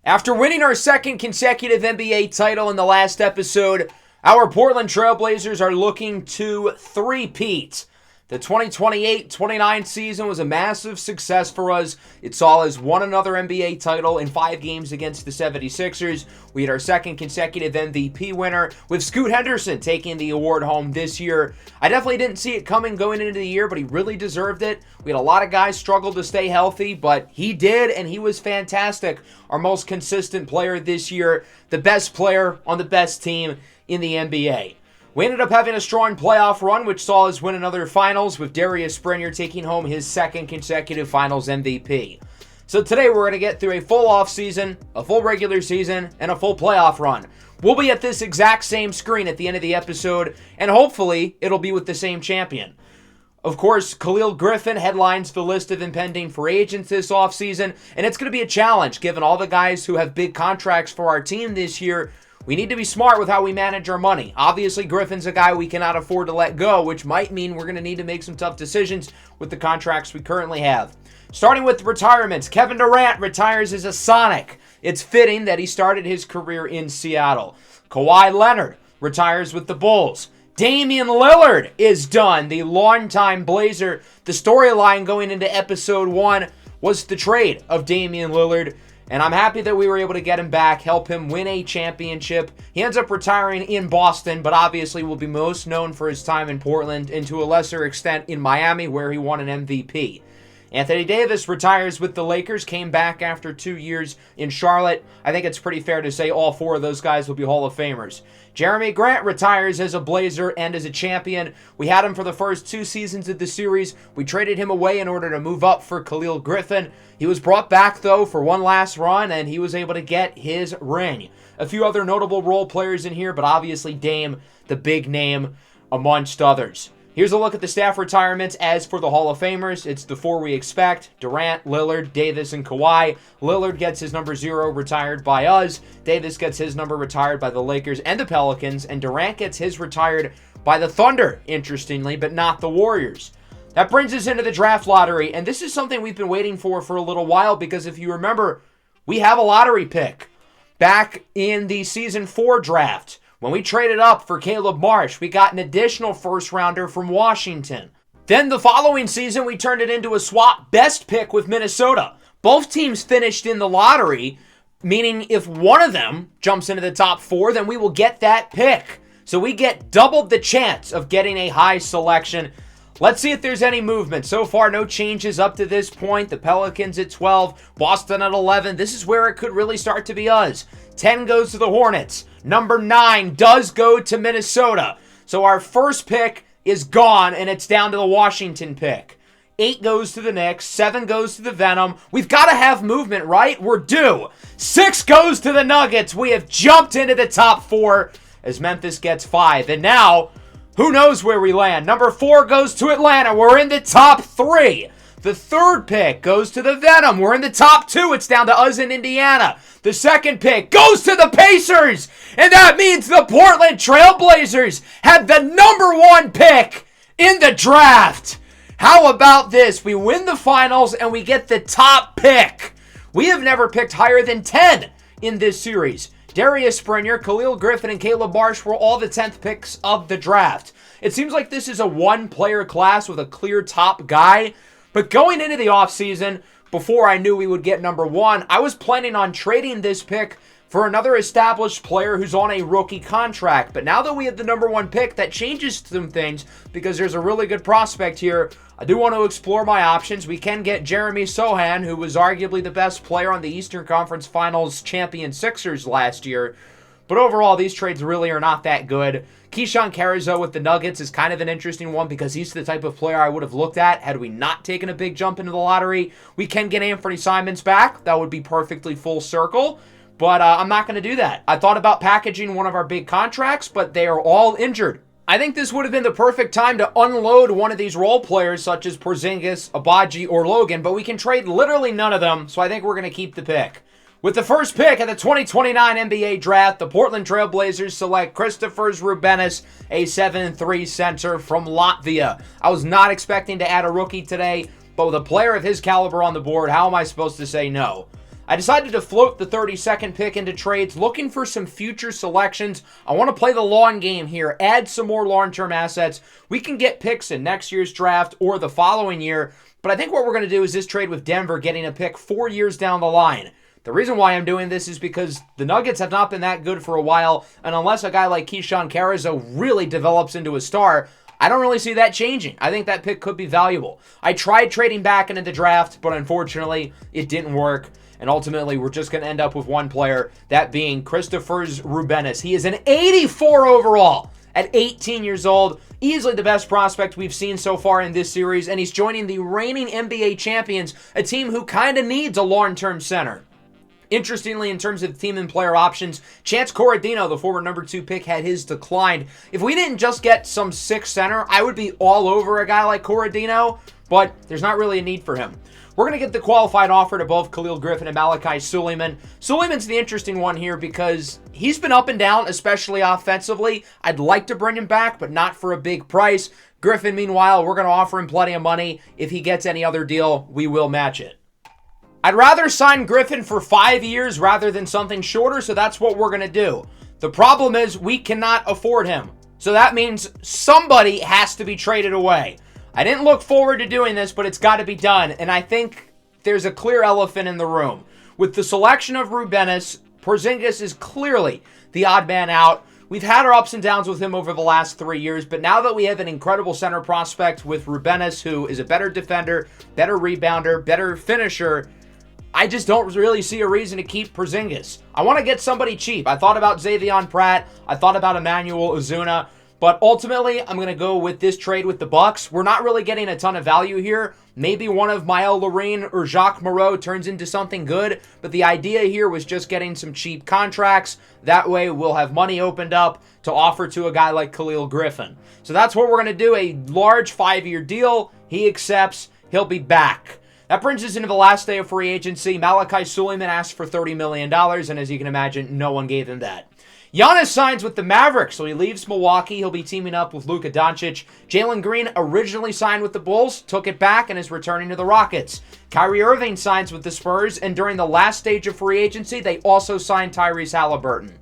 After winning our second consecutive NBA title in the last episode, our Portland Trail Blazers are looking to three-peat. The 2028-29 season was a massive success for us. It saw us won another NBA title in 5 games against the 76ers. We had our second consecutive MVP winner, with Scoot Henderson taking the award home this year. I definitely didn't see it coming going into the year, but he really deserved it. We had a lot of guys struggle to stay healthy, but he did, and he was fantastic. Our most consistent player this year, the best player on the best team in the NBA. We ended up having a strong playoff run, which saw us win another finals, with Darius Springer taking home his second consecutive finals MVP. So today we're going to get through a full offseason, a full regular season, and a full playoff run. We'll be at this exact same screen at the end of the episode, and hopefully it'll be with the same champion. Of course, Khalil Griffin headlines the list of impending free agents this offseason, and it's going to be a challenge given all the guys who have big contracts for our team this year. We need to be smart with how we manage our money. Obviously, Griffin's a guy we cannot afford to let go, which might mean we're going to need to make some tough decisions with the contracts we currently have. Starting with retirements, Kevin Durant retires as a Sonic. It's fitting that he started his career in Seattle. Kawhi Leonard retires with the Bulls. Damian Lillard is done, the longtime Blazer. The storyline going into episode 1 was the trade of Damian Lillard. And I'm happy that we were able to get him back, help him win a championship. He ends up retiring in Boston, but obviously will be most known for his time in Portland and to a lesser extent in Miami, where he won an MVP. Anthony Davis retires with the Lakers, came back after 2 years in Charlotte. I think it's pretty fair to say all 4 of those guys will be Hall of Famers. Jeremy Grant retires as a Blazer and as a champion. We had him for the first 2 seasons of the series. We traded him away in order to move up for Khalil Griffin. He was brought back, though, for one last run, and he was able to get his ring. A few other notable role players in here, but obviously Dame, the big name, amongst others. Here's a look at the staff retirements. As for the Hall of Famers, it's the 4 we expect: Durant, Lillard, Davis, and Kawhi. Lillard gets his number 0 retired by us. Davis gets his number retired by the Lakers and the Pelicans. And Durant gets his retired by the Thunder, interestingly, but not the Warriors. That brings us into the draft lottery. And this is something we've been waiting for a little while, because if you remember, we have a lottery pick. Back in the Season 4 draft, when we traded up for Caleb Marsh, we got an additional first-rounder from Washington. Then the following season, we turned it into a swap best pick with Minnesota. Both teams finished in the lottery, meaning if one of them jumps into the top 4, then we will get that pick. So we get doubled the chance of getting a high selection. Let's see if there's any movement. So far, no changes up to this point. The Pelicans at 12, Boston at 11. This is where it could really start to be us. 10 goes to the Hornets. Number 9 does go to Minnesota. So our first pick is gone, and it's down to the Washington pick. 8 goes to the Knicks. 7 goes to the Venom. We've got to have movement, right? We're due. 6 goes to the Nuggets. We have jumped into the top 4 as Memphis gets 5. And now, who knows where we land? Number 4 goes to Atlanta. We're in the top 3. The third pick goes to the Venom. We're in the top 2. It's down to us in Indiana. The second pick goes to the Pacers. And that means the Portland Trail Blazers have the number 1 pick in the draft. How about this? We win the finals and we get the top pick. We have never picked higher than 10 in this series. Darius Springer, Khalil Griffin, and Caleb Marsh were all the 10th picks of the draft. It seems like this is a one-player class with a clear top guy. But going into the offseason, before I knew we would get number 1, I was planning on trading this pick for another established player who's on a rookie contract. But now that we have the number 1 pick, that changes some things, because there's a really good prospect here. I do want to explore my options. We can get Jeremy Sohan, who was arguably the best player on the Eastern Conference Finals champion Sixers last year. But overall, these trades really are not that good. Keyshawn Caruso with the Nuggets is kind of an interesting one, because he's the type of player I would have looked at had we not taken a big jump into the lottery. We can get Anthony Simons back. That would be perfectly full circle. But I'm not going to do that. I thought about packaging one of our big contracts, but they are all injured. I think this would have been the perfect time to unload one of these role players, such as Porzingis, Abaji, or Logan, but we can trade literally none of them, so I think we're going to keep the pick. With the first pick of the 2029 NBA Draft, the Portland Trail Blazers select Kristofers Rubenis, a 7'3" center from Latvia. I was not expecting to add a rookie today, but with a player of his caliber on the board, how am I supposed to say no? I decided to float the 32nd pick into trades, looking for some future selections. I want to play the long game here, add some more long-term assets. We can get picks in next year's draft or the following year, but I think what we're going to do is this trade with Denver, getting a pick 4 years down the line. The reason why I'm doing this is because the Nuggets have not been that good for a while, and unless a guy like Keyshawn Caruso really develops into a star, I don't really see that changing. I think that pick could be valuable. I tried trading back into the draft, but unfortunately, it didn't work. And ultimately, we're just going to end up with one player, that being Kristaps Rubenis. He is an 84 overall at 18 years old. Easily the best prospect we've seen so far in this series, and he's joining the reigning NBA champions, a team who kind of needs a long-term center. Interestingly, in terms of team and player options, Chance Corradino, the former number 2 pick, had his declined. If we didn't just get some 6 center, I would be all over a guy like Corradino, but there's not really a need for him. We're going to get the qualified offer to both Khalil Griffin and Malachi Suleiman. Suleiman's the interesting one here because he's been up and down, especially offensively. I'd like to bring him back, but not for a big price. Griffin, meanwhile, we're going to offer him plenty of money. If he gets any other deal, we will match it. I'd rather sign Griffin for 5 years rather than something shorter, so that's what we're going to do. The problem is we cannot afford him. So that means somebody has to be traded away. I didn't look forward to doing this, but it's got to be done. And I think there's a clear elephant in the room. With the selection of Rubenis, Porzingis is clearly the odd man out. We've had our ups and downs with him over the last 3 years, but now that we have an incredible center prospect with Rubenis, who is a better defender, better rebounder, better finisher, I just don't really see a reason to keep Porzingis. I want to get somebody cheap. I thought about Xavion Pratt. I thought about Emmanuel Ozuna. But ultimately, I'm going to go with this trade with the Bucks. We're not really getting a ton of value here. Maybe one of Maël Lorraine or Jacques Moreau turns into something good. But the idea here was just getting some cheap contracts. That way, we'll have money opened up to offer to a guy like Khalil Griffin. So that's what we're going to do. A large 5-year deal. He accepts. He'll be back. That brings us into the last day of free agency. Malachi Suleiman asked for $30 million, and as you can imagine, no one gave him that. Giannis signs with the Mavericks, so he leaves Milwaukee. He'll be teaming up with Luka Doncic. Jalen Green originally signed with the Bulls, took it back, and is returning to the Rockets. Kyrie Irving signs with the Spurs, and during the last stage of free agency, they also signed Tyrese Halliburton.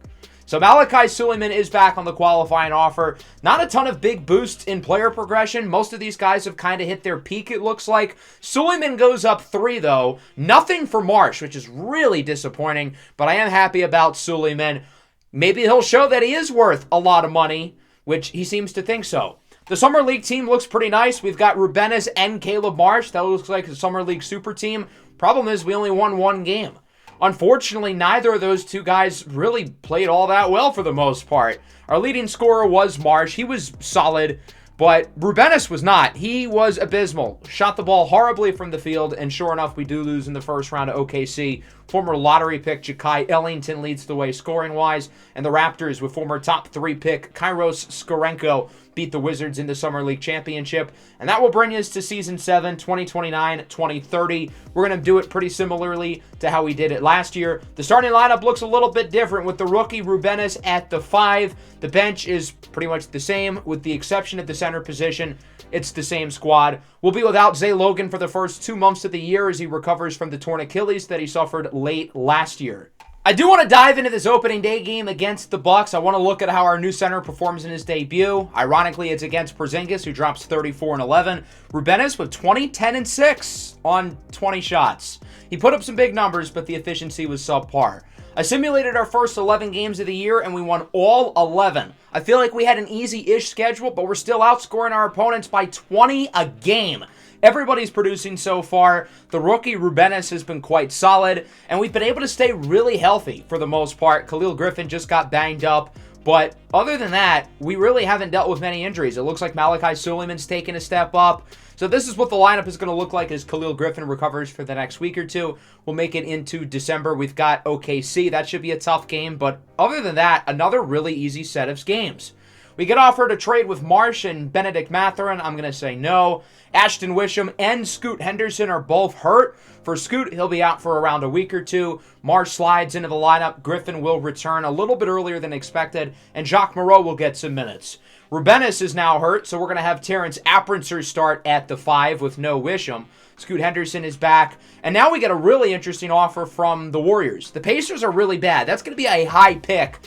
So Malachi Suleiman is back on the qualifying offer. Not a ton of big boosts in player progression. Most of these guys have kind of hit their peak, it looks like. Suleiman goes up 3, though. Nothing for Marsh, which is really disappointing, but I am happy about Suleiman. Maybe he'll show that he is worth a lot of money, which he seems to think so. The Summer League team looks pretty nice. We've got Rubenis and Caleb Marsh. That looks like a Summer League super team. Problem is we only won 1 game. Unfortunately, neither of those 2 guys really played all that well for the most part. Our leading scorer was Marsh. He was solid, but Rubenis was not. He was abysmal. Shot the ball horribly from the field, and sure enough, we do lose in the first round to OKC. Former lottery pick Ja'Kai Ellington leads the way scoring-wise, and the Raptors, with former top 3 pick Kairos Skorenko, beat the Wizards in the Summer League Championship. And that will bring us to Season 7, 2029-2030. We're going to do it pretty similarly to how we did it last year. The starting lineup looks a little bit different with the rookie Rubenis at the 5. The bench is pretty much the same, with the exception of the center position. It's the same squad. We'll be without Zay Logan for the first 2 months of the year as he recovers from the torn Achilles that he suffered late last year. I do want to dive into this opening day game against the Bucks. I want to look at how our new center performs in his debut. Ironically, it's against Porzingis, who drops 34 and 11. Rubenis with 20, 10, and 6 on 20 shots. He put up some big numbers, but the efficiency was subpar. I simulated our first 11 games of the year, and we won all 11. I feel like we had an easy-ish schedule, but we're still outscoring our opponents by 20 a game. Everybody's producing so far. The rookie Rubenis has been quite solid, and we've been able to stay really healthy for the most part. Khalil Griffin just got banged up, but other than that, we really haven't dealt with many injuries. It looks like Malachi Suleiman's taken a step up. So this is what the lineup is going to look like as Khalil Griffin recovers for the next week or two. We'll make it into December. We've got OKC. That should be a tough game, but other than that, another really easy set of games. We get offered a trade with Marsh and Benedict Mathurin. I'm going to say no. Ashton Wisham and Scoot Henderson are both hurt. For Scoot, he'll be out for around a week or two. Marsh slides into the lineup. Griffin will return a little bit earlier than expected, and Jacques Moreau will get some minutes. Rubenis is now hurt, so we're going to have Terrence Apprenser start at the 5 with no Wisham. Scoot Henderson is back. And now we get a really interesting offer from the Warriors. The Pacers are really bad. That's going to be a high pick,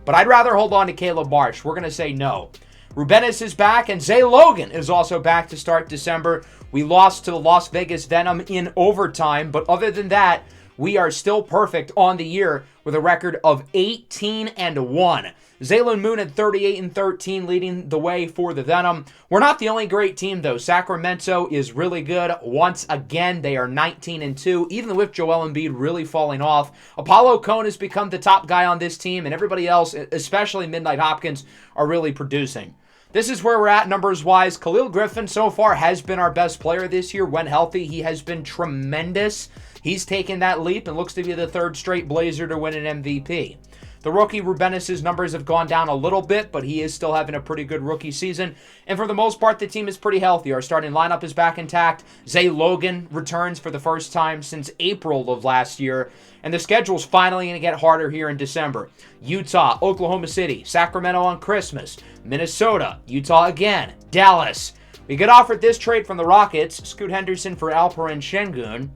but I'd rather hold on to Caleb Marsh. We're going to say no. Rubenis is back, and Zay Logan is also back to start December. We lost to the Las Vegas Venom in overtime, but other than that, we are still perfect on the year with a record of 18-1. Zaylin Moon at 38-13, leading the way for the Venom. We're not the only great team, though. Sacramento is really good. Once again, they are 19-2, even with Joel Embiid really falling off. Apollo Cone has become the top guy on this team, and everybody else, especially Midnight Hopkins, are really producing. This is where we're at numbers-wise. Khalil Griffin so far has been our best player this year. When healthy, he has been tremendous. He's taken that leap and looks to be the third straight Blazer to win an MVP. The rookie Rubenis' numbers have gone down a little bit, but he is still having a pretty good rookie season. And for the most part, the team is pretty healthy. Our starting lineup is back intact. Zay Logan returns for the first time since April of last year. And the schedule's finally going to get harder here in December. Utah, Oklahoma City, Sacramento on Christmas, Minnesota, Utah again, Dallas. We get offered this trade from the Rockets, Scoot Henderson for Alperen Şengün.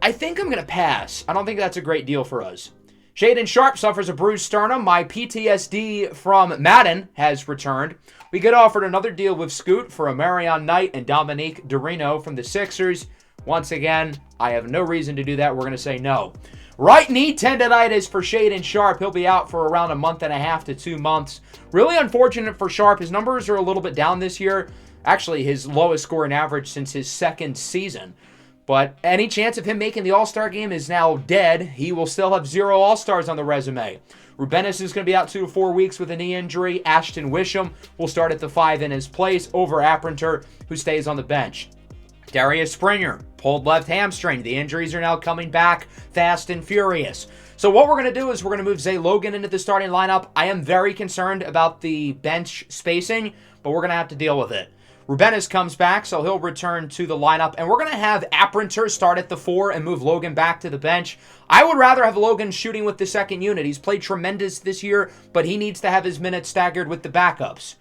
I think I'm going to pass. I don't think that's a great deal for us. Shaedon Sharpe suffers a bruised sternum. My PTSD from Madden has returned. We get offered another deal with Scoot for a Marion Knight and Dominique Dorino from the Sixers. Once again, I have no reason to do that. We're going to say no. Right knee tendonitis for Shaedon Sharpe. He'll be out for around a month and a half to 2 months. Really unfortunate for Sharpe. His numbers are a little bit down this year. Actually, his lowest scoring average since his second season. But any chance of him making the All-Star game is now dead. He will still have 0 All-Stars on the resume. Rubenis is going to be out 2 to 4 weeks with a knee injury. Ashton Wisham will start at the 5 in his place over Apprenser, who stays on the bench. Darius Springer pulled left hamstring. The injuries are now coming back fast and furious. So what we're going to do is we're going to move Zay Logan into the starting lineup. I am very concerned about the bench spacing, but we're going to have to deal with it. Rubenis comes back, so he'll return to the lineup. And we're going to have Apprenser start at the 4 and move Logan back to the bench. I would rather have Logan shooting with the second unit. He's played tremendous this year, but he needs to have his minutes staggered with the backups.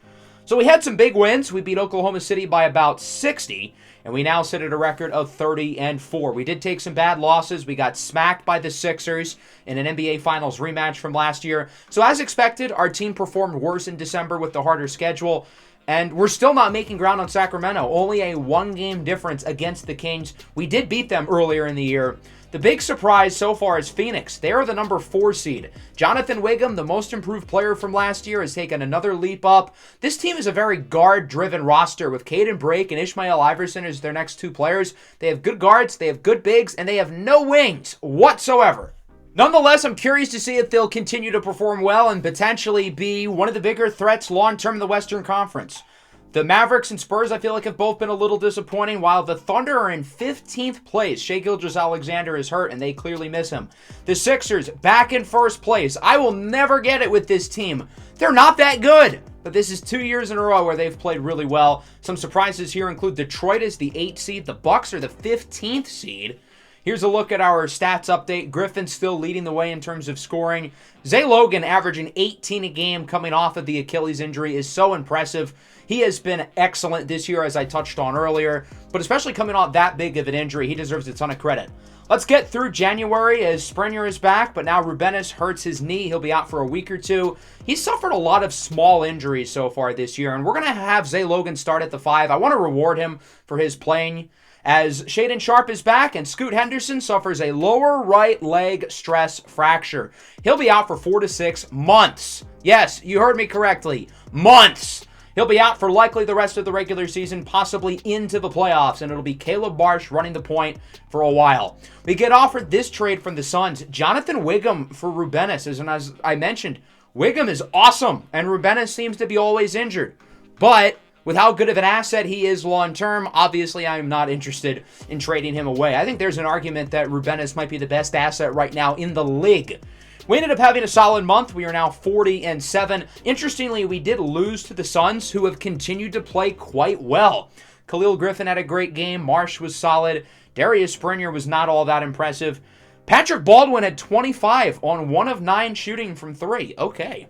So we had some big wins. We beat Oklahoma City by about 60, and we now sit at a record of 30-4. We did take some bad losses. We got smacked by the Sixers in an NBA Finals rematch from last year. So as expected, our team performed worse in December with the harder schedule. And we're still not making ground on Sacramento. Only a 1-game difference against the Kings. We did beat them earlier in the year. The big surprise so far is Phoenix. They are the number 4 seed. Jonathan Wiggum, the most improved player from last year, has taken another leap up. This team is a very guard-driven roster with Caden Brake and Ishmael Iverson as their next 2 players. They have good guards, they have good bigs, and they have no wings whatsoever. Nonetheless, I'm curious to see if they'll continue to perform well and potentially be one of the bigger threats long-term in the Western Conference. The Mavericks and Spurs, I feel like, have both been a little disappointing, while the Thunder are in 15th place. Shai Gilgeous-Alexander is hurt, and they clearly miss him. The Sixers, back in first place. I will never get it with this team. They're not that good, but this is 2 years in a row where they've played really well. Some surprises here include Detroit is the 8th seed. The Bucks are the 15th seed. Here's a look at our stats update. Griffin still leading the way in terms of scoring. Zay Logan averaging 18 a game coming off of the Achilles injury is so impressive. He has been excellent this year, as I touched on earlier, but especially coming off that big of an injury, he deserves a ton of credit. Let's get through January as Springer is back, but now Rubenis hurts his knee. He'll be out for a week or 2. He's suffered a lot of small injuries so far this year, and we're going to have Zay Logan start at the 5. I want to reward him for his playing, as Shaedon Sharpe is back and Scoot Henderson suffers a lower right leg stress fracture. He'll be out for 4 to 6 months. Yes, you heard me correctly. Months. He'll be out for likely the rest of the regular season, possibly into the playoffs, and it'll be Caleb Marsh running the point for a while. We get offered this trade from the Suns. Jonathan Wiggum for Rubenis, as I mentioned, Wiggum is awesome, and Rubenis seems to be always injured. But with how good of an asset he is long-term, obviously I am not interested in trading him away. I think there's an argument that Rubenis might be the best asset right now in the league. We ended up having a solid month. We are now 40-7. Interestingly, we did lose to the Suns, who have continued to play quite well. Khalil Griffin had a great game. Marsh was solid. Darius Springer was not all that impressive. Patrick Baldwin had 25 on 1 of 9 shooting from 3. Okay.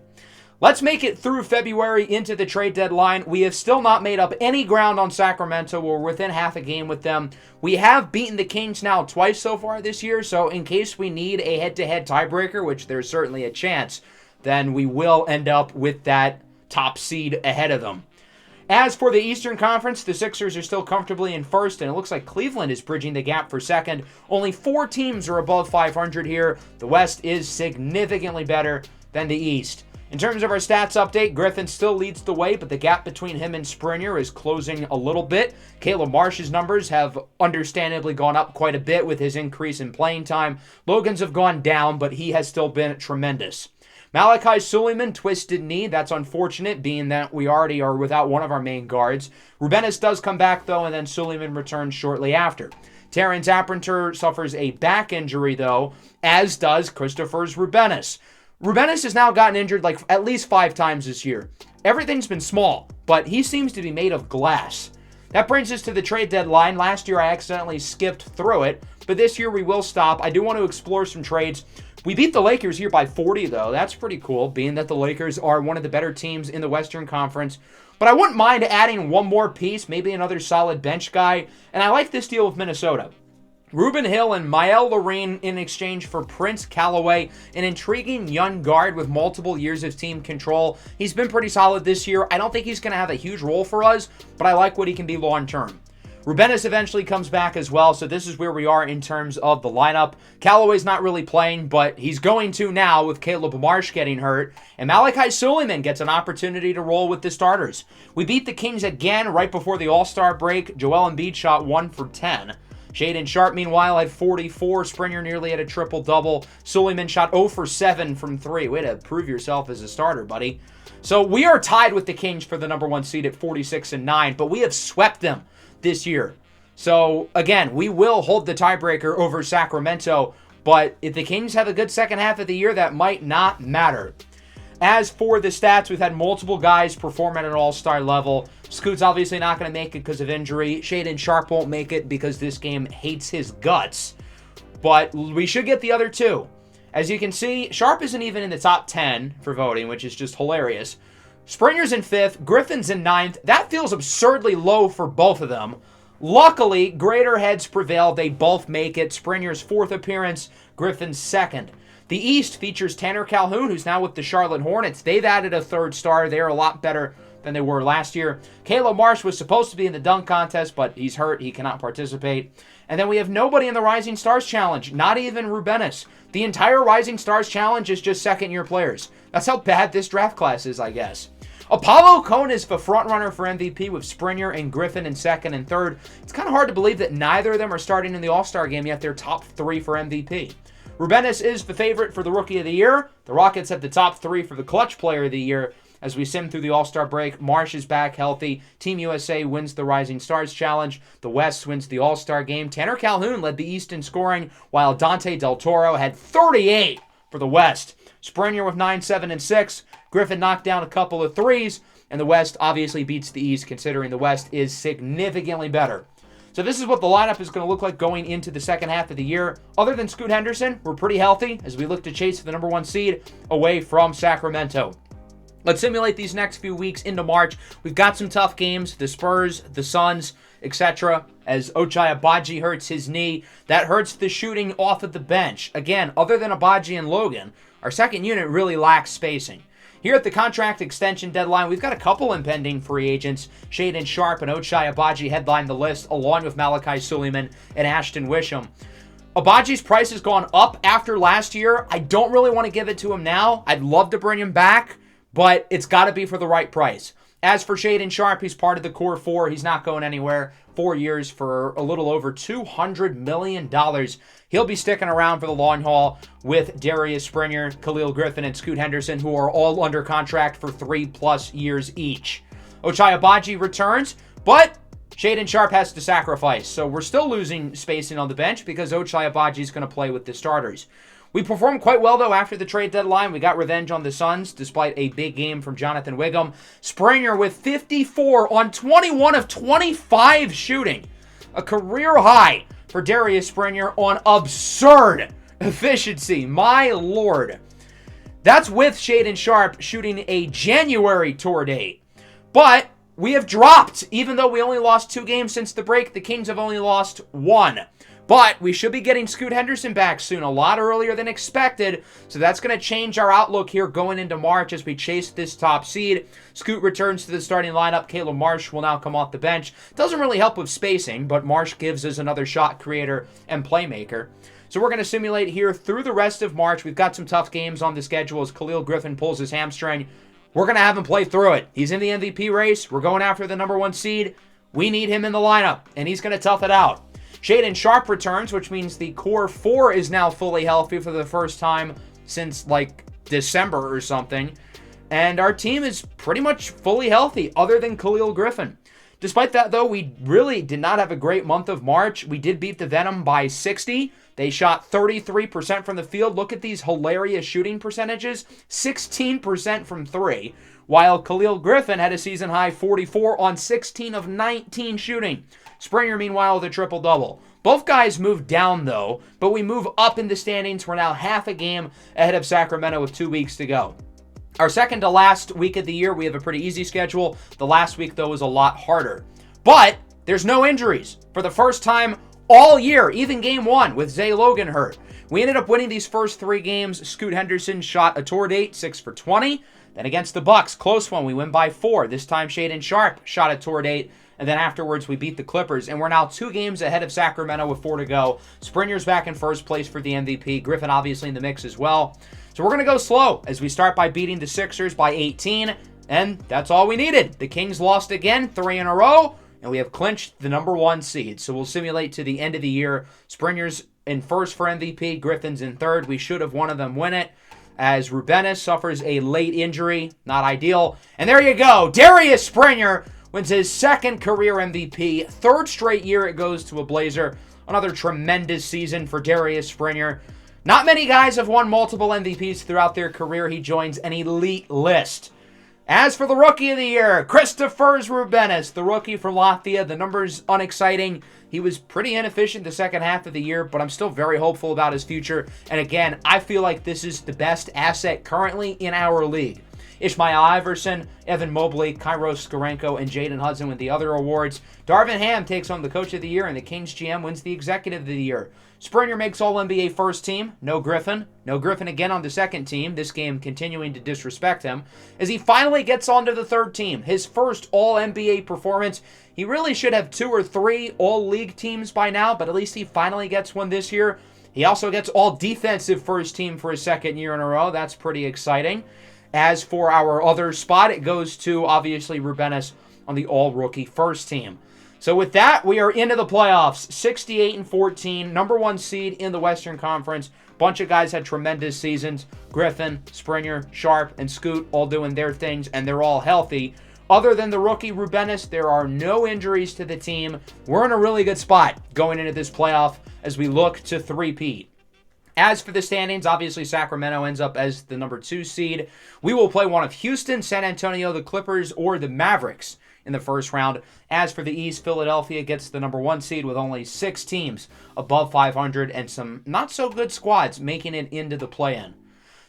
Let's make it through February into the trade deadline. We have still not made up any ground on Sacramento. We're within half a game with them. We have beaten the Kings now twice so far this year, so in case we need a head-to-head tiebreaker, which there's certainly a chance, then we will end up with that top seed ahead of them. As for the Eastern Conference, the Sixers are still comfortably in first, and it looks like Cleveland is bridging the gap for second. Only 4 teams are above 500 here. The West is significantly better than the East. In terms of our stats update, Griffin still leads the way, but the gap between him and Springer is closing a little bit. Caleb Marsh's numbers have understandably gone up quite a bit with his increase in playing time. Logan's have gone down, but he has still been tremendous. Malachi Suleiman, twisted knee. That's unfortunate, being that we already are without one of our main guards. Rubenis does come back, though, and then Suleiman returns shortly after. Terrence Apprenter suffers a back injury, though, as does Christopher's Rubenis. Rubenis has now gotten injured like at least 5 times this year. Everything's been small, but he seems to be made of glass. That brings us to the trade deadline. Last year I accidentally skipped through it, but this year we will stop. I do want to explore some trades. We beat the Lakers here by 40, though. That's pretty cool, being that the Lakers are one of the better teams in the Western Conference. But I wouldn't mind adding one more piece, maybe another solid bench guy, and I like this deal with Minnesota. Reuben Hill and Mael Lorraine in exchange for Prince Callaway, an intriguing young guard with multiple years of team control. He's been pretty solid this year. I don't think he's going to have a huge role for us, but I like what he can be long-term. Rubenis eventually comes back as well, so this is where we are in terms of the lineup. Callaway's not really playing, but he's going to now with Caleb Marsh getting hurt, and Malachi Suleiman gets an opportunity to roll with the starters. We beat the Kings again right before the All-Star break. Joel Embiid shot 1 for 10. Shaedon Sharpe, meanwhile, had 44. Springer nearly had a triple-double. Suleiman shot 0 for 7 from 3. Way to prove yourself as a starter, buddy. So we are tied with the Kings for the number 1 seed at 46-9, but we have swept them this year. So, again, we will hold the tiebreaker over Sacramento, but if the Kings have a good second half of the year, that might not matter. As for the stats, we've had multiple guys perform at an all-star level. Scoot's obviously not going to make it because of injury. Shaedon Sharpe won't make it because this game hates his guts. But we should get the other 2. As you can see, Sharpe isn't even in the top 10 for voting, which is just hilarious. Springer's in 5th. Griffin's in 9th. That feels absurdly low for both of them. Luckily, greater heads prevail. They both make it. Springer's 4th appearance. Griffin's 2nd. The East features Tanner Calhoun, who's now with the Charlotte Hornets. They've added a 3rd star. They're a lot better than they were last year. Caleb Marsh was supposed to be in the dunk contest, but he's hurt. He cannot participate. And then we have nobody in the Rising Stars Challenge, not even Rubenis. The entire Rising Stars Challenge is just second-year players. That's how bad this draft class is, I guess. Apollo Cohn is the frontrunner for MVP with Springer and Griffin in 2nd and 3rd. It's kind of hard to believe that neither of them are starting in the All-Star game, yet they're top 3 for MVP. Rubenis is the favorite for the Rookie of the Year. The Rockets have the top 3 for the Clutch Player of the Year. As we sim through the All-Star break, Marsh is back healthy. Team USA wins the Rising Stars Challenge. The West wins the All-Star game. Tanner Calhoun led the East in scoring, while Dante Del Toro had 38 for the West. Springer with 9, 7, and 6. Griffin knocked down a couple of threes, and the West obviously beats the East, considering the West is significantly better. So this is what the lineup is going to look like going into the second half of the year. Other than Scoot Henderson, we're pretty healthy as we look to chase the number 1 seed away from Sacramento. Let's simulate these next few weeks into March. We've got some tough games, the Spurs, the Suns, etc. As Ochai Agbaji hurts his knee. That hurts the shooting off of the bench. Again, other than Agbaji and Logan, our second unit really lacks spacing. Here at the contract extension deadline, we've got a couple impending free agents. Shaedon Sharpe and Ochai Agbaji headline the list, along with Malachi Suleiman and Ashton Wisham. Abaji's price has gone up after last year. I don't really want to give it to him now. I'd love to bring him back, but it's got to be for the right price. As for Shaedon Sharpe, he's part of the core 4. He's not going anywhere. 4 years for a little over $200 million. He'll be sticking around for the long haul with Darius Springer, Khalil Griffin, and Scoot Henderson, who are all under contract for 3+ years each. Ochai Agbaji returns, but Shaedon Sharpe has to sacrifice. So we're still losing spacing on the bench because Ochai Agbaji is going to play with the starters. We performed quite well, though, after the trade deadline. We got revenge on the Suns, despite a big game from Jonathan Wiggum. Springer with 54 on 21 of 25 shooting. A career high for Darius Springer on absurd efficiency. My lord. That's with Shaedon Sharpe shooting a January tour date. But we have dropped. Even though we only lost 2 games since the break, the Kings have only lost 1. But we should be getting Scoot Henderson back soon, a lot earlier than expected. So that's going to change our outlook here going into March as we chase this top seed. Scoot returns to the starting lineup. Caleb Marsh will now come off the bench. Doesn't really help with spacing, but Marsh gives us another shot creator and playmaker. So we're going to simulate here through the rest of March. We've got some tough games on the schedule as Khalil Griffin pulls his hamstring. We're going to have him play through it. He's in the MVP race. We're going after the number 1 seed. We need him in the lineup, and he's going to tough it out. Shaedon Sharpe returns, which means the core 4 is now fully healthy for the first time since, like, December or something. And our team is pretty much fully healthy, other than Khalil Griffin. Despite that, though, we really did not have a great month of March. We did beat the Venom by 60. They shot 33% from the field. Look at these hilarious shooting percentages. 16% from 3. While Khalil Griffin had a season-high 44 on 16 of 19 shooting. Springer, meanwhile, with a triple-double. Both guys moved down, though, but we move up in the standings. We're now half a game ahead of Sacramento with 2 weeks to go. Our second to last week of the year, we have a pretty easy schedule. The last week, though, is a lot harder. But there's no injuries. For the first time all year, even game 1 with Zay Logan hurt. We ended up winning these first 3 games. Scoot Henderson shot a tour date, 6 for 20. Then against the Bucks, close one, we win by 4. This time Shaedon Sharpe shot a tour date. And then afterwards, we beat the Clippers. And we're now 2 games ahead of Sacramento with 4 to go. Springer's back in first place for the MVP. Griffin obviously in the mix as well. So we're going to go slow as we start by beating the Sixers by 18. And that's all we needed. The Kings lost again, 3 in a row. And we have clinched the number 1 seed. So we'll simulate to the end of the year. Springer's in first for MVP. Griffin's in third. We should have one of them win it. As Rubenis suffers a late injury. Not ideal. And there you go. Darius Springer wins his 2nd career MVP. 3rd straight year it goes to a Blazer. Another tremendous season for Darius Springer. Not many guys have won multiple MVPs throughout their career. He joins an elite list. As for the Rookie of the Year, Kristaps Rubenis, the rookie from Latvia. The numbers unexciting. He was pretty inefficient the second half of the year, but I'm still very hopeful about his future. And again, I feel like this is the best asset currently in our league. Ishmael Iverson, Evan Mobley, Kairos Skarenko, and Jaden Hudson win the other awards. Darvin Ham takes home the Coach of the Year, and the Kings GM wins the Executive of the Year. Springer makes All-NBA first team. No Griffin. No Griffin again on the second team. This game continuing to disrespect him. As he finally gets onto the third team. His first All-NBA performance. He really should have 2 or 3 All-League teams by now, but at least he finally gets one this year. He also gets All-Defensive first team for his 2nd year in a row. That's pretty exciting. As for our other spot, it goes to, obviously, Rubenis on the All-Rookie first team. So with that, we are into the playoffs. 68-14, number 1 seed in the Western Conference. Bunch of guys had tremendous seasons. Griffin, Springer, Sharpe, and Scoot all doing their things, and they're all healthy. Other than the rookie Rubenis, there are no injuries to the team. We're in a really good spot going into this playoff as we look to three-peat. As for the standings, obviously Sacramento ends up as the number 2 seed. We will play one of Houston, San Antonio, the Clippers, or the Mavericks in the first round. As for the East, Philadelphia gets the number 1 seed with only 6 teams above 500 and some not-so-good squads making it into the play-in.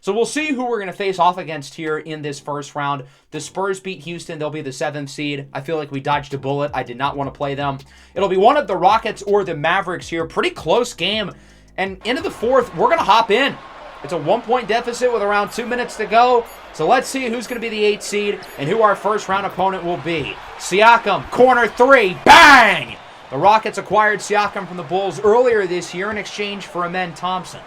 So we'll see who we're going to face off against here in this first round. The Spurs beat Houston. They'll be the 7th seed. I feel like we dodged a bullet. I did not want to play them. It'll be one of the Rockets or the Mavericks here. Pretty close game. And into the 4th, we're going to hop in. It's a 1-point deficit with around 2 minutes to go. So let's see who's going to be the 8th seed and who our first round opponent will be. Siakam, corner 3, bang! The Rockets acquired Siakam from the Bulls earlier this year in exchange for Amen Thompson.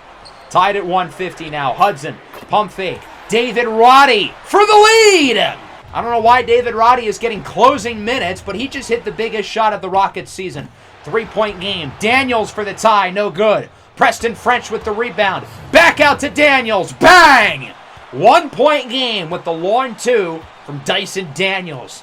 Tied at 150 now. Hudson, pump fake. David Roddy for the lead! I don't know why David Roddy is getting closing minutes, but he just hit the biggest shot of the Rockets season. 3-point game. Daniels for the tie, no good. Preston French with the rebound. Back out to Daniels. Bang! 1-point game with the long 2 from Dyson Daniels.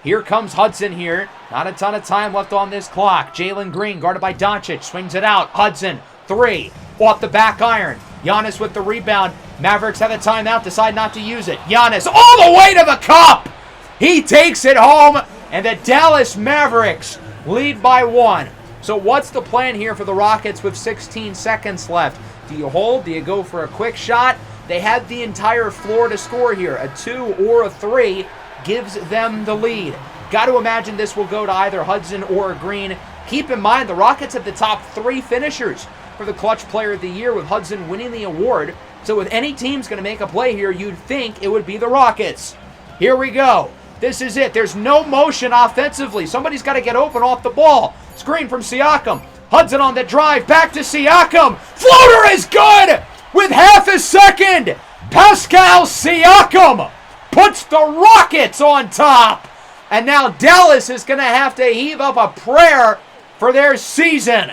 Here comes Hudson here. Not a ton of time left on this clock. Jalen Green guarded by Doncic. Swings it out. Hudson, 3. Off the back iron. Giannis with the rebound. Mavericks have a timeout, decide not to use it. Giannis all the way to the cup. He takes it home, and the Dallas Mavericks lead by 1. So what's the plan here for the Rockets with 16 seconds left? Do you hold? Do you go for a quick shot? They have the entire floor to score here. A 2 or a 3 gives them the lead. Got to imagine this will go to either Hudson or Green. Keep in mind, the Rockets have the top 3 finishers for the Clutch Player of the Year, with Hudson winning the award. So if any team's going to make a play here, you'd think it would be the Rockets. Here we go. This is it. There's no motion offensively. Somebody's got to get open off the ball. Screen from Siakam. Hudson on the drive. Back to Siakam. Floater is good with half a second. Pascal Siakam puts the Rockets on top. And now Dallas is going to have to heave up a prayer for their season.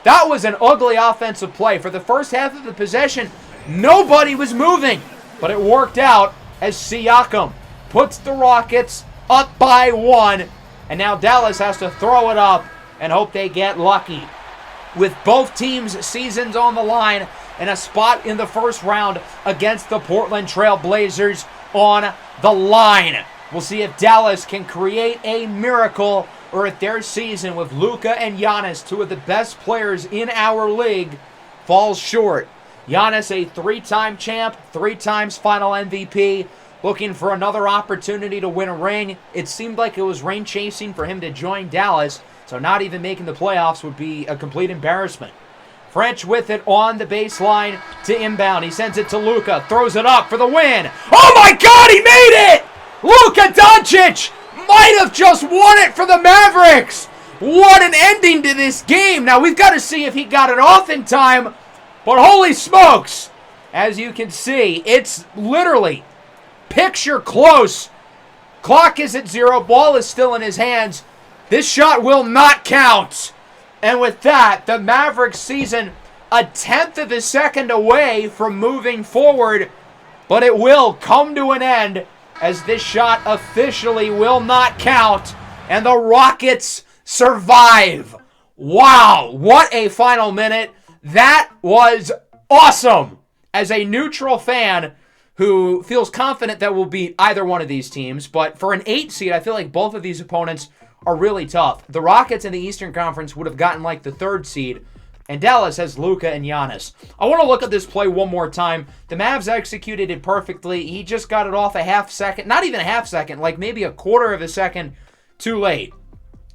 That was an ugly offensive play. For the first half of the possession, nobody was moving. But it worked out as Siakam puts the Rockets up by 1. And now Dallas has to throw it up and hope they get lucky. With both teams' seasons on the line and a spot in the first round against the Portland Trail Blazers on the line. We'll see if Dallas can create a miracle or if their season with Luka and Giannis, 2 of the best players in our league, falls short. Giannis, a 3-time champ, 3 times final MVP, looking for another opportunity to win a ring. It seemed like it was rain chasing for him to join Dallas, so not even making the playoffs would be a complete embarrassment. French with it on the baseline to inbound. He sends it to Luka, throws it up for the win. Oh my God, he made it! Luka Doncic might have just won it for the Mavericks. What an ending to this game. Now we've got to see if he got it off in time, but holy smokes. As you can see, it's literally picture close. Clock is at 0. Ball is still in his hands. This shot will not count. And with that, the Mavericks season a 1/10 of a second away from moving forward. But it will come to an end as this shot officially will not count. And the Rockets survive. Wow, what a final minute. That was awesome. As a neutral fan who feels confident that we'll beat either one of these teams, but for an 8 seed, I feel like both of these opponents are really tough. The Rockets in the Eastern Conference would have gotten like the 3rd seed, and Dallas has Luka and Giannis. I want to look at this play one more time. The Mavs executed it perfectly. He just got it off a half second, not even a half second, like maybe a quarter of a second too late.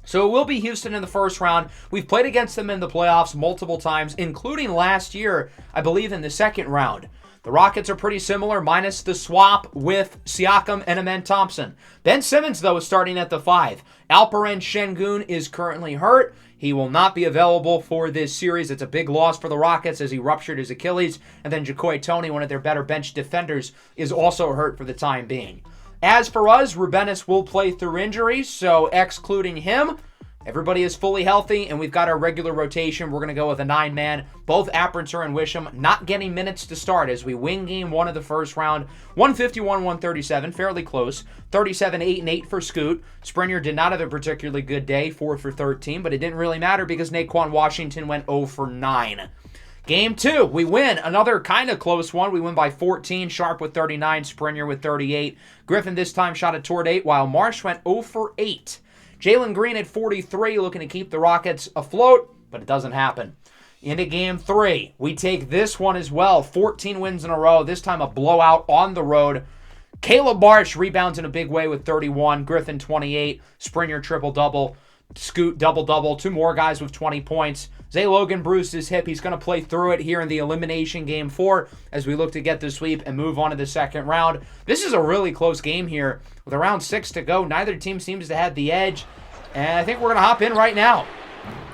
So it will be Houston in the first round. We've played against them in the playoffs multiple times, including last year, I believe, in the second round. The Rockets are pretty similar, minus the swap with Siakam and Amen Thompson. Ben Simmons, though, is starting at the 5. Alperen Şengün is currently hurt. He will not be available for this series. It's a big loss for the Rockets as he ruptured his Achilles. And then Jacoy Toney, one of their better bench defenders, is also hurt for the time being. As for us, Rubenis will play through injury, so excluding him, everybody is fully healthy, and we've got our regular rotation. We're going to go with a 9-man. Both Aperture and Wisham not getting minutes to start as we win game 1 of the first round. 151-137, fairly close. 37-8-8 for Scoot. Springer did not have a particularly good day, 4 for 13, but it didn't really matter because Naquan Washington went 0 for 9. Game 2, we win. Another kind of close one. We win by 14. Sharp with 39, Springer with 38. Griffin this time shot a toward 8, while Marsh went 0 for 8. Jalen Green at 43, looking to keep the Rockets afloat, but it doesn't happen. Into Game 3, we take this one as well. 14 wins in a row, this time a blowout on the road. Caleb Marsh rebounds in a big way with 31. Griffin 28. Springer triple-double. Scoot double-double. 2 more guys with 20 points. Zay Logan bruised his hip. He's going to play through it here in the elimination Game 4 as we look to get the sweep and move on to the second round. This is a really close game here with around 6 to go. Neither team seems to have the edge, and I think we're going to hop in right now.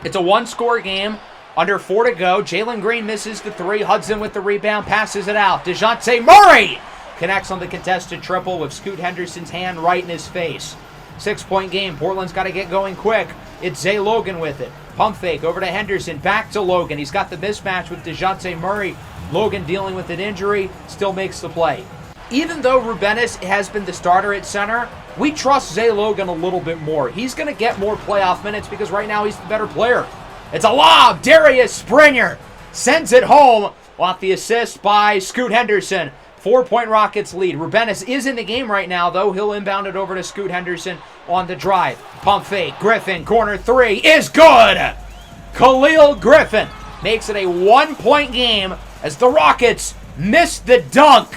It's a 1-score game. Under 4 to go. Jalen Green misses the 3. Hudson with the rebound. Passes it out. DeJounte Murray connects on the contested triple with Scoot Henderson's hand right in his face. 6-point game. Portland's got to get going quick. It's Zay Logan with it. Pump fake over to Henderson. Back to Logan. He's got the mismatch with DeJounte Murray. Logan dealing with an injury. Still makes the play. Even though Rubenis has been the starter at center, we trust Zay Logan a little bit more. He's going to get more playoff minutes because right now he's the better player. It's a lob. Darius Springer sends it home off the assist by Scoot Henderson. 4-point Rockets lead. Rubenis is in the game right now, though. He'll inbound it over to Scoot Henderson on the drive. Pump fake. Griffin, corner three is good. Khalil Griffin makes it a 1-point game as the Rockets miss the dunk.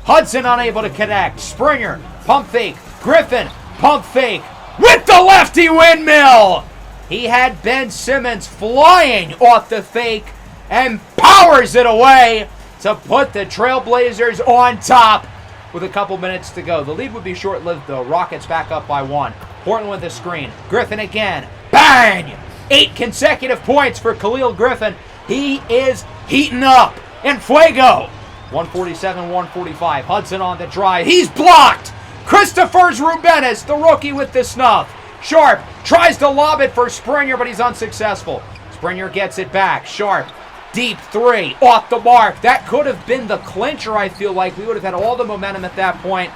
Hudson unable to connect. Springer, pump fake. Griffin, pump fake with the lefty windmill. He had Ben Simmons flying off the fake and powers it away to put the Trailblazers on top with a couple minutes to go. The lead would be short-lived, though. Rockets back up by 1. Portland with the screen. Griffin again. Bang! 8 consecutive points for Khalil Griffin. He is heating up. And Fuego. 147-145. Hudson on the drive. He's blocked. Christopher Rubenis, the rookie with the snuff. Sharp tries to lob it for Springer, but he's unsuccessful. Springer gets it back. Sharp. Deep three, off the mark. That could have been the clincher, I feel like. We would have had all the momentum at that point.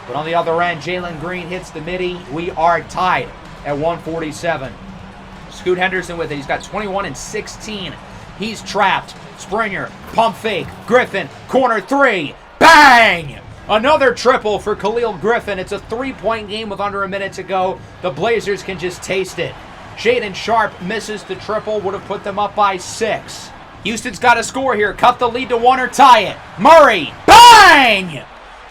But on the other end, Jalen Green hits the midi. We are tied at 147. Scoot Henderson with it. He's got 21 and 16. He's trapped. Springer, pump fake. Griffin, corner three. Bang! Another triple for Khalil Griffin. It's a 3-point game with under a minute to go. The Blazers can just taste it. Shaedon Sharpe misses the triple. Would have put them up by 6. Houston's got to score here. Cut the lead to 1 or tie it. Murray. Bang!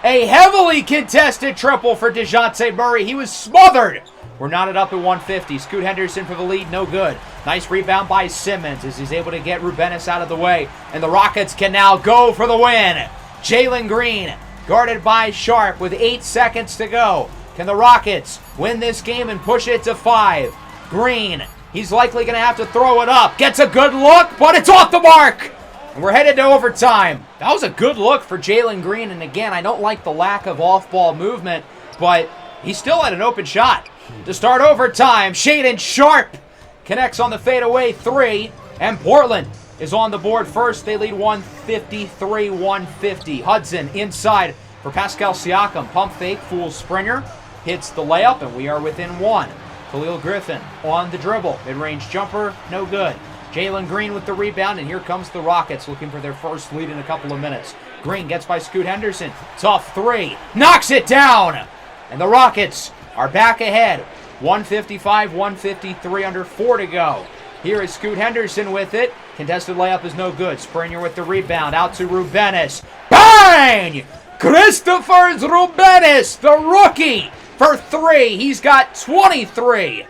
A heavily contested triple for DeJounte Murray. He was smothered. We're knotted up at 150. Scoot Henderson for the lead. No good. Nice rebound by Simmons as he's able to get Rubenis out of the way. And the Rockets can now go for the win. Jalen Green guarded by Sharpe with 8 seconds to go. Can the Rockets win this game and push it to 5? Green. He's likely going to have to throw it up. Gets a good look, but it's off the mark. And we're headed to overtime. That was a good look for Jalen Green. And again, I don't like the lack of off-ball movement, but he still had an open shot. To start overtime, Shaedon Sharpe connects on the fadeaway 3. And Portland is on the board first. They lead 153-150. Hudson inside for Pascal Siakam. Pump fake, fools Springer. Hits the layup, and we are within 1. Khalil Griffin on the dribble. Mid-range jumper, no good. Jalen Green with the rebound, and here comes the Rockets looking for their first lead in a couple of minutes. Green gets by Scoot Henderson. Tough 3. Knocks it down! And the Rockets are back ahead. 155-153, under 4 to go. Here is Scoot Henderson with it. Contested layup is no good. Springer with the rebound. Out to Rubenis. Bang! Christopher Rubenis, the rookie, for 3. He's got 23.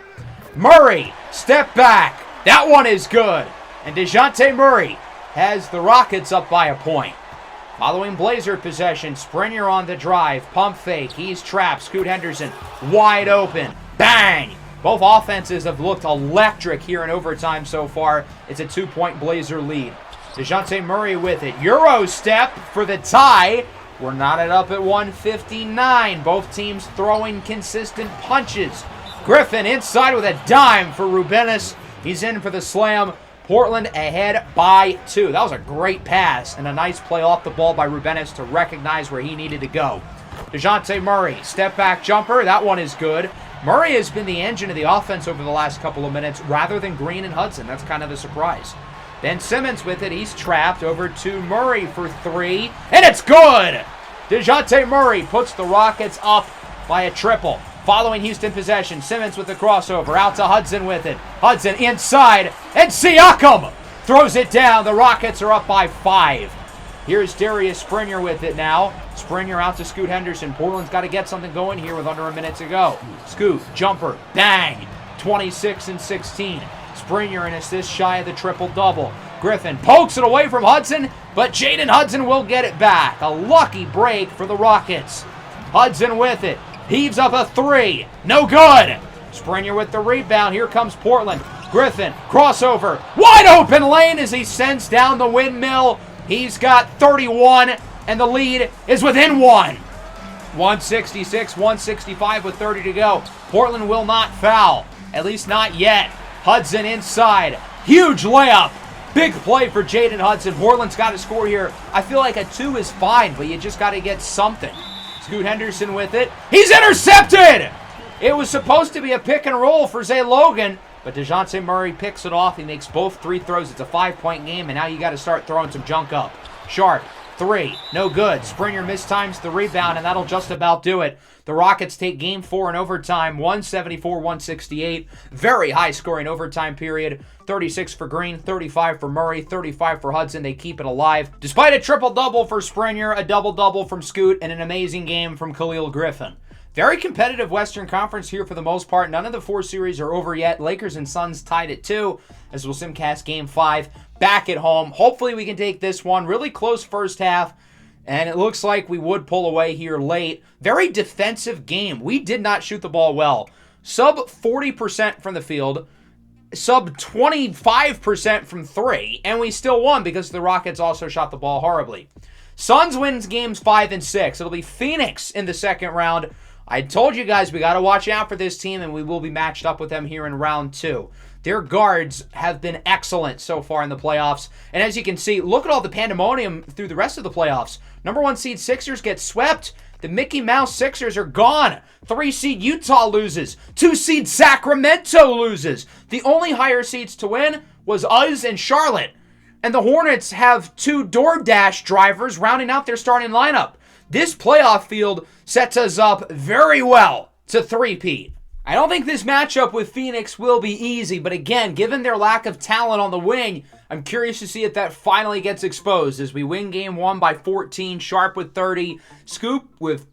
Murray, step back. That one is good. And DeJounte Murray has the Rockets up by a point. Following Blazer possession, Springer on the drive. Pump fake. He's trapped. Scoot Henderson wide open. Bang! Both offenses have looked electric here in overtime so far. It's a 2-point Blazer lead. DeJounte Murray with it. Euro step for the tie. We're knotted up at 159. Both teams throwing consistent punches. Griffin inside with a dime for Rubenis. He's in for the slam. Portland ahead by 2. That was a great pass and a nice play off the ball by Rubenis to recognize where he needed to go. DeJounte Murray, step back jumper. That one is good. Murray has been the engine of the offense over the last couple of minutes rather than Green and Hudson. That's kind of a surprise. Ben Simmons with it. He's trapped over to Murray for 3. And it's good! DeJounte Murray puts the Rockets up by a triple. Following Houston possession, Simmons with the crossover. Out to Hudson with it. Hudson inside. And Siakam throws it down. The Rockets are up by 5. Here's Darius Springer with it now. Springer out to Scoot Henderson. Portland's got to get something going here with under a minute to go. Scoot, jumper, bang. 26 and 16. Springer an assist shy of the triple-double. Griffin pokes it away from Hudson, but Jaden Hudson will get it back. A lucky break for the Rockets. Hudson with it. Heaves up a 3. No good. Springer with the rebound. Here comes Portland. Griffin, crossover. Wide open lane as he sends down the windmill. He's got 31, and the lead is within 1. 166-165 with 30 to go. Portland will not foul, at least not yet. Hudson inside. Huge layup. Big play for Jaden Hudson. Portland's got to score here. I feel like a 2 is fine, but you just got to get something. Scoot Henderson with it. He's intercepted! It was supposed to be a pick and roll for Zay Logan, but DeJounte Murray picks it off. He makes both free throws. It's a 5-point game, and now you got to start throwing some junk up. Sharp, 3, no good. Springer mistimes the rebound, and that'll just about do it. The Rockets take Game 4 in overtime, 174-168. Very high-scoring overtime period. 36 for Green, 35 for Murray, 35 for Hudson. They keep it alive. Despite a triple-double for Springer, a double-double from Scoot, and an amazing game from Khalil Griffin. Very competitive Western Conference here for the most part. None of the 4 series are over yet. Lakers and Suns tied at 2, as we'll simcast Game 5 back at home. Hopefully we can take this one. Really close first half, and it looks like we would pull away here late. Very defensive game. We did not shoot the ball well. Sub 40% from the field, sub 25% from 3, and we still won because the Rockets also shot the ball horribly. Suns wins games 5 and 6. It'll be Phoenix in the second round. I told you guys we got to watch out for this team, and we will be matched up with them here in round 2. Their guards have been excellent so far in the playoffs. And as you can see, look at all the pandemonium through the rest of the playoffs. Number 1 seed Sixers get swept. The Mickey Mouse Sixers are gone. 3 seed Utah loses. 2 seed Sacramento loses. The only higher seeds to win was us and Charlotte. And the Hornets have 2 DoorDash drivers rounding out their starting lineup. This playoff field sets us up very well to three-peat. I don't think this matchup with Phoenix will be easy, but again, given their lack of talent on the wing, I'm curious to see if that finally gets exposed as we win Game 1 by 14, Sharp with 30, Scoop with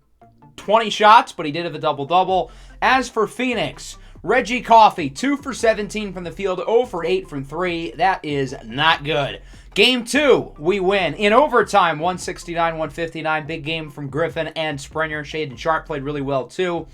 20 shots, but he did have a double-double. As for Phoenix, Reggie Coffey, 2 for 17 from the field, 0 for 8 from 3. That is not good. Game 2, we win. In overtime, 169-159. Big game from Griffin and Springer. Shaedon Sharp played really well, too.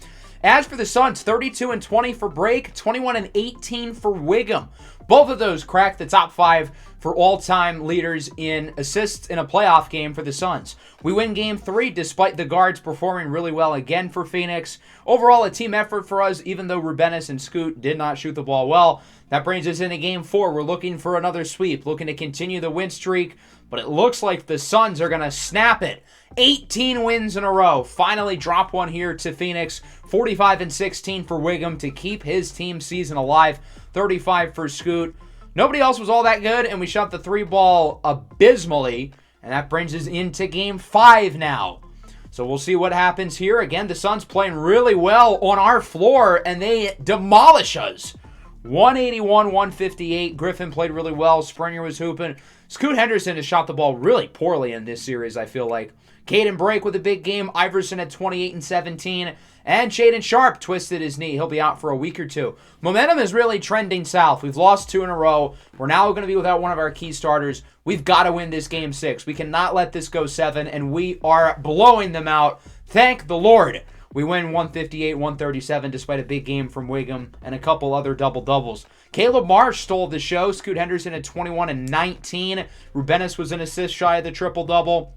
As for the Suns, 32-20 for Break, 21-18 for Wiggum. Both of those cracked the top 5 for all-time leaders in assists in a playoff game for the Suns. We win Game 3 despite the guards performing really well again for Phoenix. Overall, a team effort for us, even though Rubenis and Scoot did not shoot the ball well. That brings us into Game 4. We're looking for another sweep, looking to continue the win streak, but it looks like the Suns are going to snap it. 18 wins in a row. Finally drop one here to Phoenix. 45-16 for Wiggum to keep his team season alive. 35 for Scoot. Nobody else was all that good, and we shot the 3-ball abysmally, and that brings us into Game 5 now. So we'll see what happens here. Again, the Suns playing really well on our floor, and they demolish us. 181-158. Griffin played really well. Springer was hooping. Scoot Henderson has shot the ball really poorly in this series, I feel like. Caden Brake with a big game. Iverson at 28-17. And Shaedon Sharp twisted his knee. He'll be out for a week or 2. Momentum is really trending south. We've lost 2 in a row. We're now going to be without one of our key starters. We've got to win this Game 6. We cannot let this go 7, and we are blowing them out. Thank the Lord. We win 158-137 despite a big game from Wiggum and a couple other double-doubles. Caleb Marsh stole the show. Scoot Henderson at 21-19. Rubenis was an assist shy of the triple-double.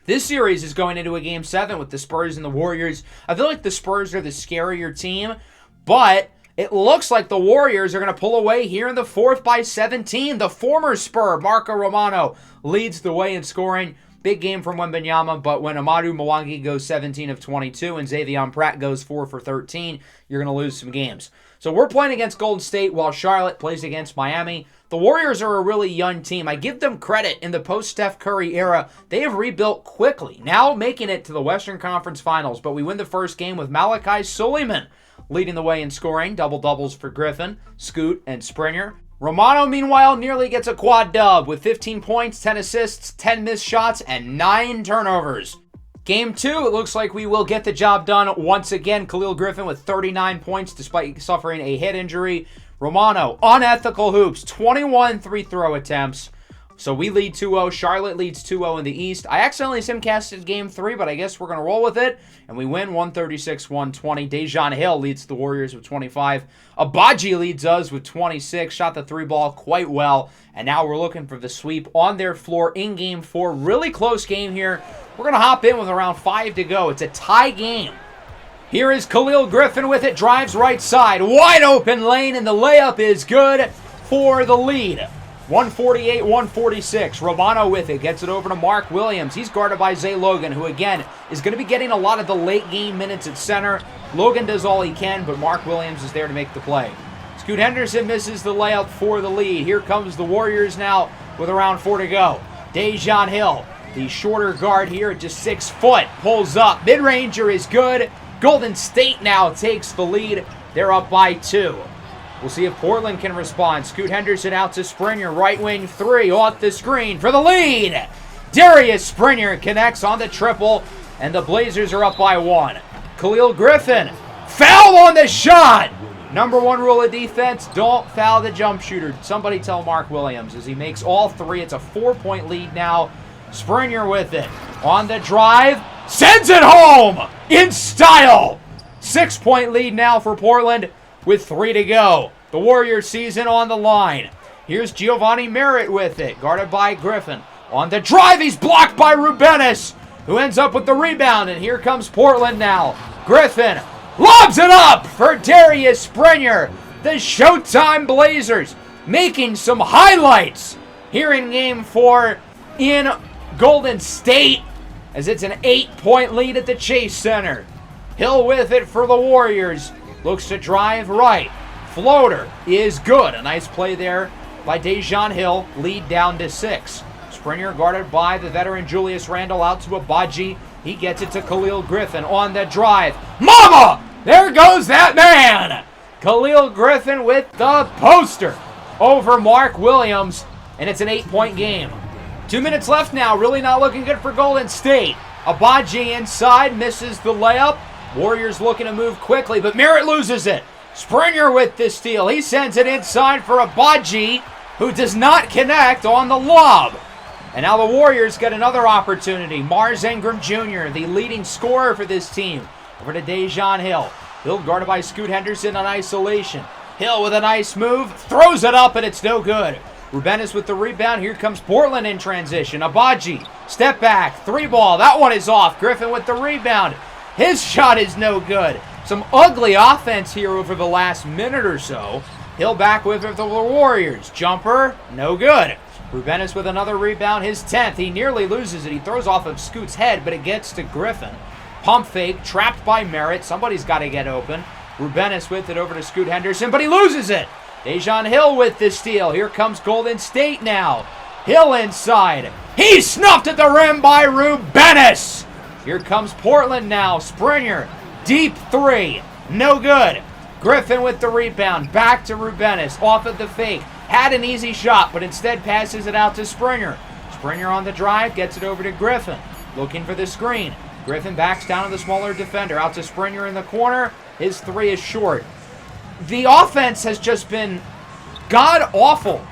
This series is going into a Game 7 with the Spurs and the Warriors. I feel like the Spurs are the scarier team, but it looks like the Warriors are going to pull away here in the 4th by 17. The former Spur, Marco Romano, leads the way in scoring. Big game from Wembanyama, but when Amadou Mwangi goes 17 of 22 and Xavier Pratt goes 4 for 13, you're going to lose some games. So we're playing against Golden State while Charlotte plays against Miami. The Warriors are a really young team. I give them credit in the post-Steph Curry era. They have rebuilt quickly, now making it to the Western Conference Finals, but we win the first game with Malachi Suleiman leading the way in scoring. Double-doubles for Griffin, Scoot, and Springer. Romano, meanwhile, nearly gets a quad dub with 15 points, 10 assists, 10 missed shots, and 9 turnovers. Game 2, it looks like we will get the job done once again. Khalil Griffin with 39 points despite suffering a head injury. Romano, unethical hoops, 21 3-throw attempts. So we lead 2-0. Charlotte leads 2-0 in the East. I accidentally simcasted Game 3, but I guess we're going to roll with it. And we win 136-120. Dejan Hill leads the Warriors with 25. Abaji leads us with 26. Shot the 3-ball quite well. And now we're looking for the sweep on their floor in Game 4. Really close game here. We're going to hop in with around 5 to go. It's a tie game. Here is Khalil Griffin with it. Drives right side. Wide open lane, and the layup is good for the lead. 148-146. Romano with it. Gets it over to Mark Williams. He's guarded by Zay Logan, who, again, is going to be getting a lot of the late-game minutes at center. Logan does all he can, but Mark Williams is there to make the play. Scoot Henderson misses the layup for the lead. Here comes the Warriors now with around 4 to go. Dejan Hill The shorter guard here at just 6 foot. Pulls up. Mid-ranger is good. Golden State now takes the lead. They're up by 2. We'll see if Portland can respond. Scoot Henderson out to Springer. Right wing 3 off the screen for the lead. Darius Springer connects on the triple, and the Blazers are up by 1. Khalil Griffin. Foul on the shot. Number 1 rule of defense, don't foul the jump shooter. Somebody tell Mark Williams as he makes all 3. It's a 4-point lead now. Springer with it. On the drive. Sends it home in style. 6-point lead now for Portland with 3 to go. The Warriors season on the line. Here's Giovanni Merritt with it. Guarded by Griffin. On the drive, he's blocked by Rubenis, who ends up with the rebound. And here comes Portland now. Griffin lobs it up for Darius Springer. The Showtime Blazers making some highlights here in Game 4 in Golden State, as it's an 8-point lead at the Chase Center. Hill with it for the Warriors. Looks to drive right. Floater is good. A nice play there by Dejan Hill. Lead down to 6. Springer guarded by the veteran Julius Randle out to Abaji. He gets it to Khalil Griffin on the drive. Mama! There goes that man! Khalil Griffin with the poster over Mark Williams, and it's an 8-point game. 2 minutes left now. Really not looking good for Golden State. Abaji inside, misses the layup. Warriors looking to move quickly, but Merritt loses it. Springer with the steal. He sends it inside for Abaji, who does not connect on the lob. And now the Warriors get another opportunity. Mars Ingram Jr., the leading scorer for this team. Over to Dejan Hill. Hill guarded by Scoot Henderson on isolation. Hill with a nice move. Throws it up, and it's no good. Rubenis with the rebound. Here comes Portland in transition. Abaji, step back, 3-ball. That one is off. Griffin with the rebound. His shot is no good. Some ugly offense here over the last minute or so. Hill back with it for the Warriors. Jumper, no good. Rubenis with another rebound, his 10th. He nearly loses it. He throws off of Scoot's head, but it gets to Griffin. Pump fake, trapped by Merritt. Somebody's got to get open. Rubenis with it over to Scoot Henderson, but he loses it. Dejan Hill with the steal. Here comes Golden State now. Hill inside. He's snuffed at the rim by Rubenis. Here comes Portland now. Springer, deep 3. No good. Griffin with the rebound. Back to Rubenis. Off of the fake. Had an easy shot, but instead passes it out to Springer. Springer on the drive. Gets it over to Griffin. Looking for the screen. Griffin backs down to the smaller defender. Out to Springer in the corner. His 3 is short. The offense has just been god-awful.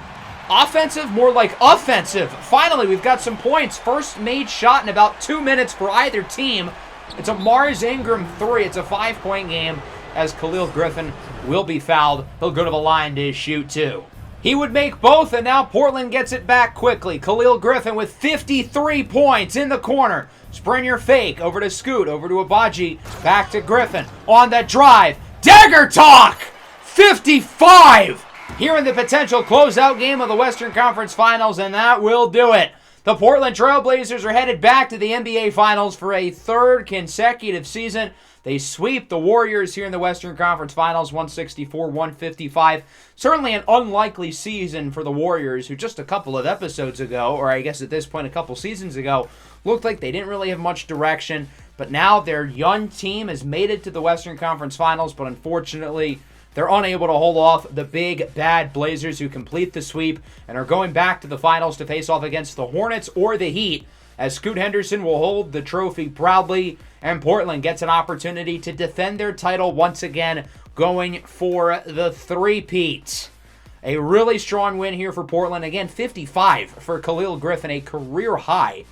Offensive, more like offensive. Finally, we've got some points. First made shot in about 2 minutes for either team. It's a Mars Ingram 3. It's a 5-point game as Khalil Griffin will be fouled. He'll go to the line to shoot 2. He would make both, and now Portland gets it back quickly. Khalil Griffin with 53 points in the corner. Springer fake, over to Scoot, over to Abaji, back to Griffin. On the drive, dagger talk! 55! Here in the potential closeout game of the Western Conference Finals, and that will do it. The Portland Trail Blazers are headed back to the NBA Finals for a 3rd consecutive season. They sweep the Warriors here in the Western Conference Finals, 164-155. Certainly an unlikely season for the Warriors, who just a couple of episodes ago, or I guess at this point a couple seasons ago, looked like they didn't really have much direction. But now their young team has made it to the Western Conference Finals, but unfortunately they're unable to hold off the big, bad Blazers, who complete the sweep and are going back to the finals to face off against the Hornets or the Heat, as Scoot Henderson will hold the trophy proudly, and Portland gets an opportunity to defend their title once again, going for the three-peat. A really strong win here for Portland. Again, 55 for Khalil Griffin, a career high.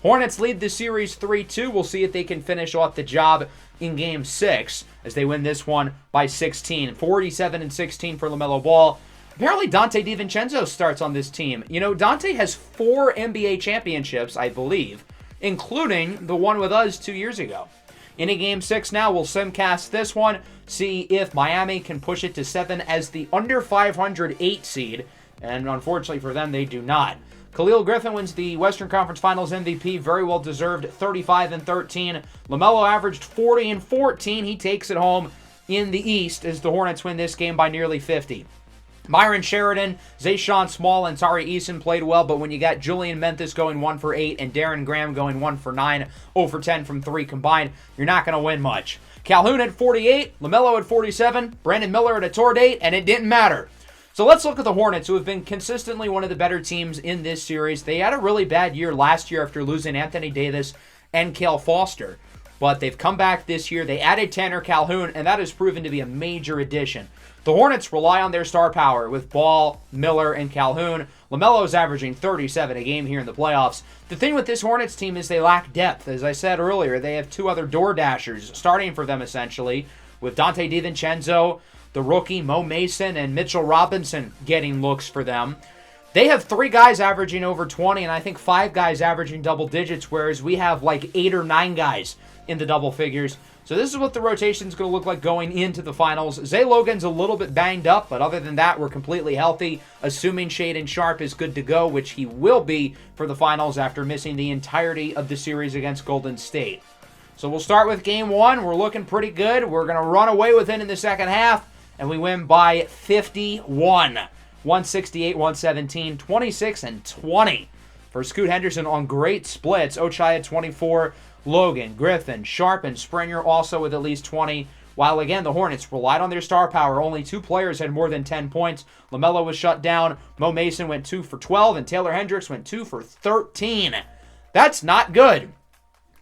Hornets lead the series 3-2. We'll see if they can finish off the job in Game 6 as they win this one by 16. 47-16 for LaMelo Ball. Apparently Dante DiVincenzo starts on this team. You know, Dante has 4 NBA championships, I believe, including the one with us 2 years ago. In a Game 6 now, we'll simcast this one, see if Miami can push it to 7 as the under 500 8 seed, and unfortunately for them, they do not. Khalil Griffin wins the Western Conference Finals MVP, very well deserved, 35-13. LaMelo averaged 40-14. He takes it home in the East as the Hornets win this game by nearly 50. Myron Sheridan, Zayshawn Small, and Tari Eason played well, but when you got Julian Memphis going 1 for 8 and Darren Graham going 1 for 9, 0 for 10 from 3 combined, you're not going to win much. Calhoun had 48, LaMelo had 47, Brandon Miller had a tour date, and it didn't matter. So let's look at the Hornets, who have been consistently one of the better teams in this series. They had a really bad year last year after losing Anthony Davis and Cale Foster, but they've come back this year. They added Tanner Calhoun, and that has proven to be a major addition. The Hornets rely on their star power with Ball, Miller, and Calhoun. LaMelo's averaging 37 a game here in the playoffs. The thing with this Hornets team is they lack depth. As I said earlier, they have 2 other door dashers starting for them essentially, with Dante DiVincenzo, the rookie Mo Mason, and Mitchell Robinson getting looks for them. They have 3 guys averaging over 20, and I think 5 guys averaging double digits, whereas we have like 8 or 9 guys in the double figures. So this is what the rotation is going to look like going into the finals. Zay Logan's a little bit banged up, but other than that, we're completely healthy, assuming Shaedon Sharpe is good to go, which he will be for the finals after missing the entirety of the series against Golden State. So we'll start with Game 1. We're looking pretty good. We're going to run away with it in the second half, and we win by 51. 168-117, 26-20 for Scoot Henderson on great splits. Ochai had 24, Logan, Griffin, Sharpe, and Springer also with at least 20. While again, the Hornets relied on their star power. Only 2 players had more than 10 points. LaMelo was shut down. Mo Mason went 2 for 12, and Taylor Hendricks went 2 for 13. That's not good.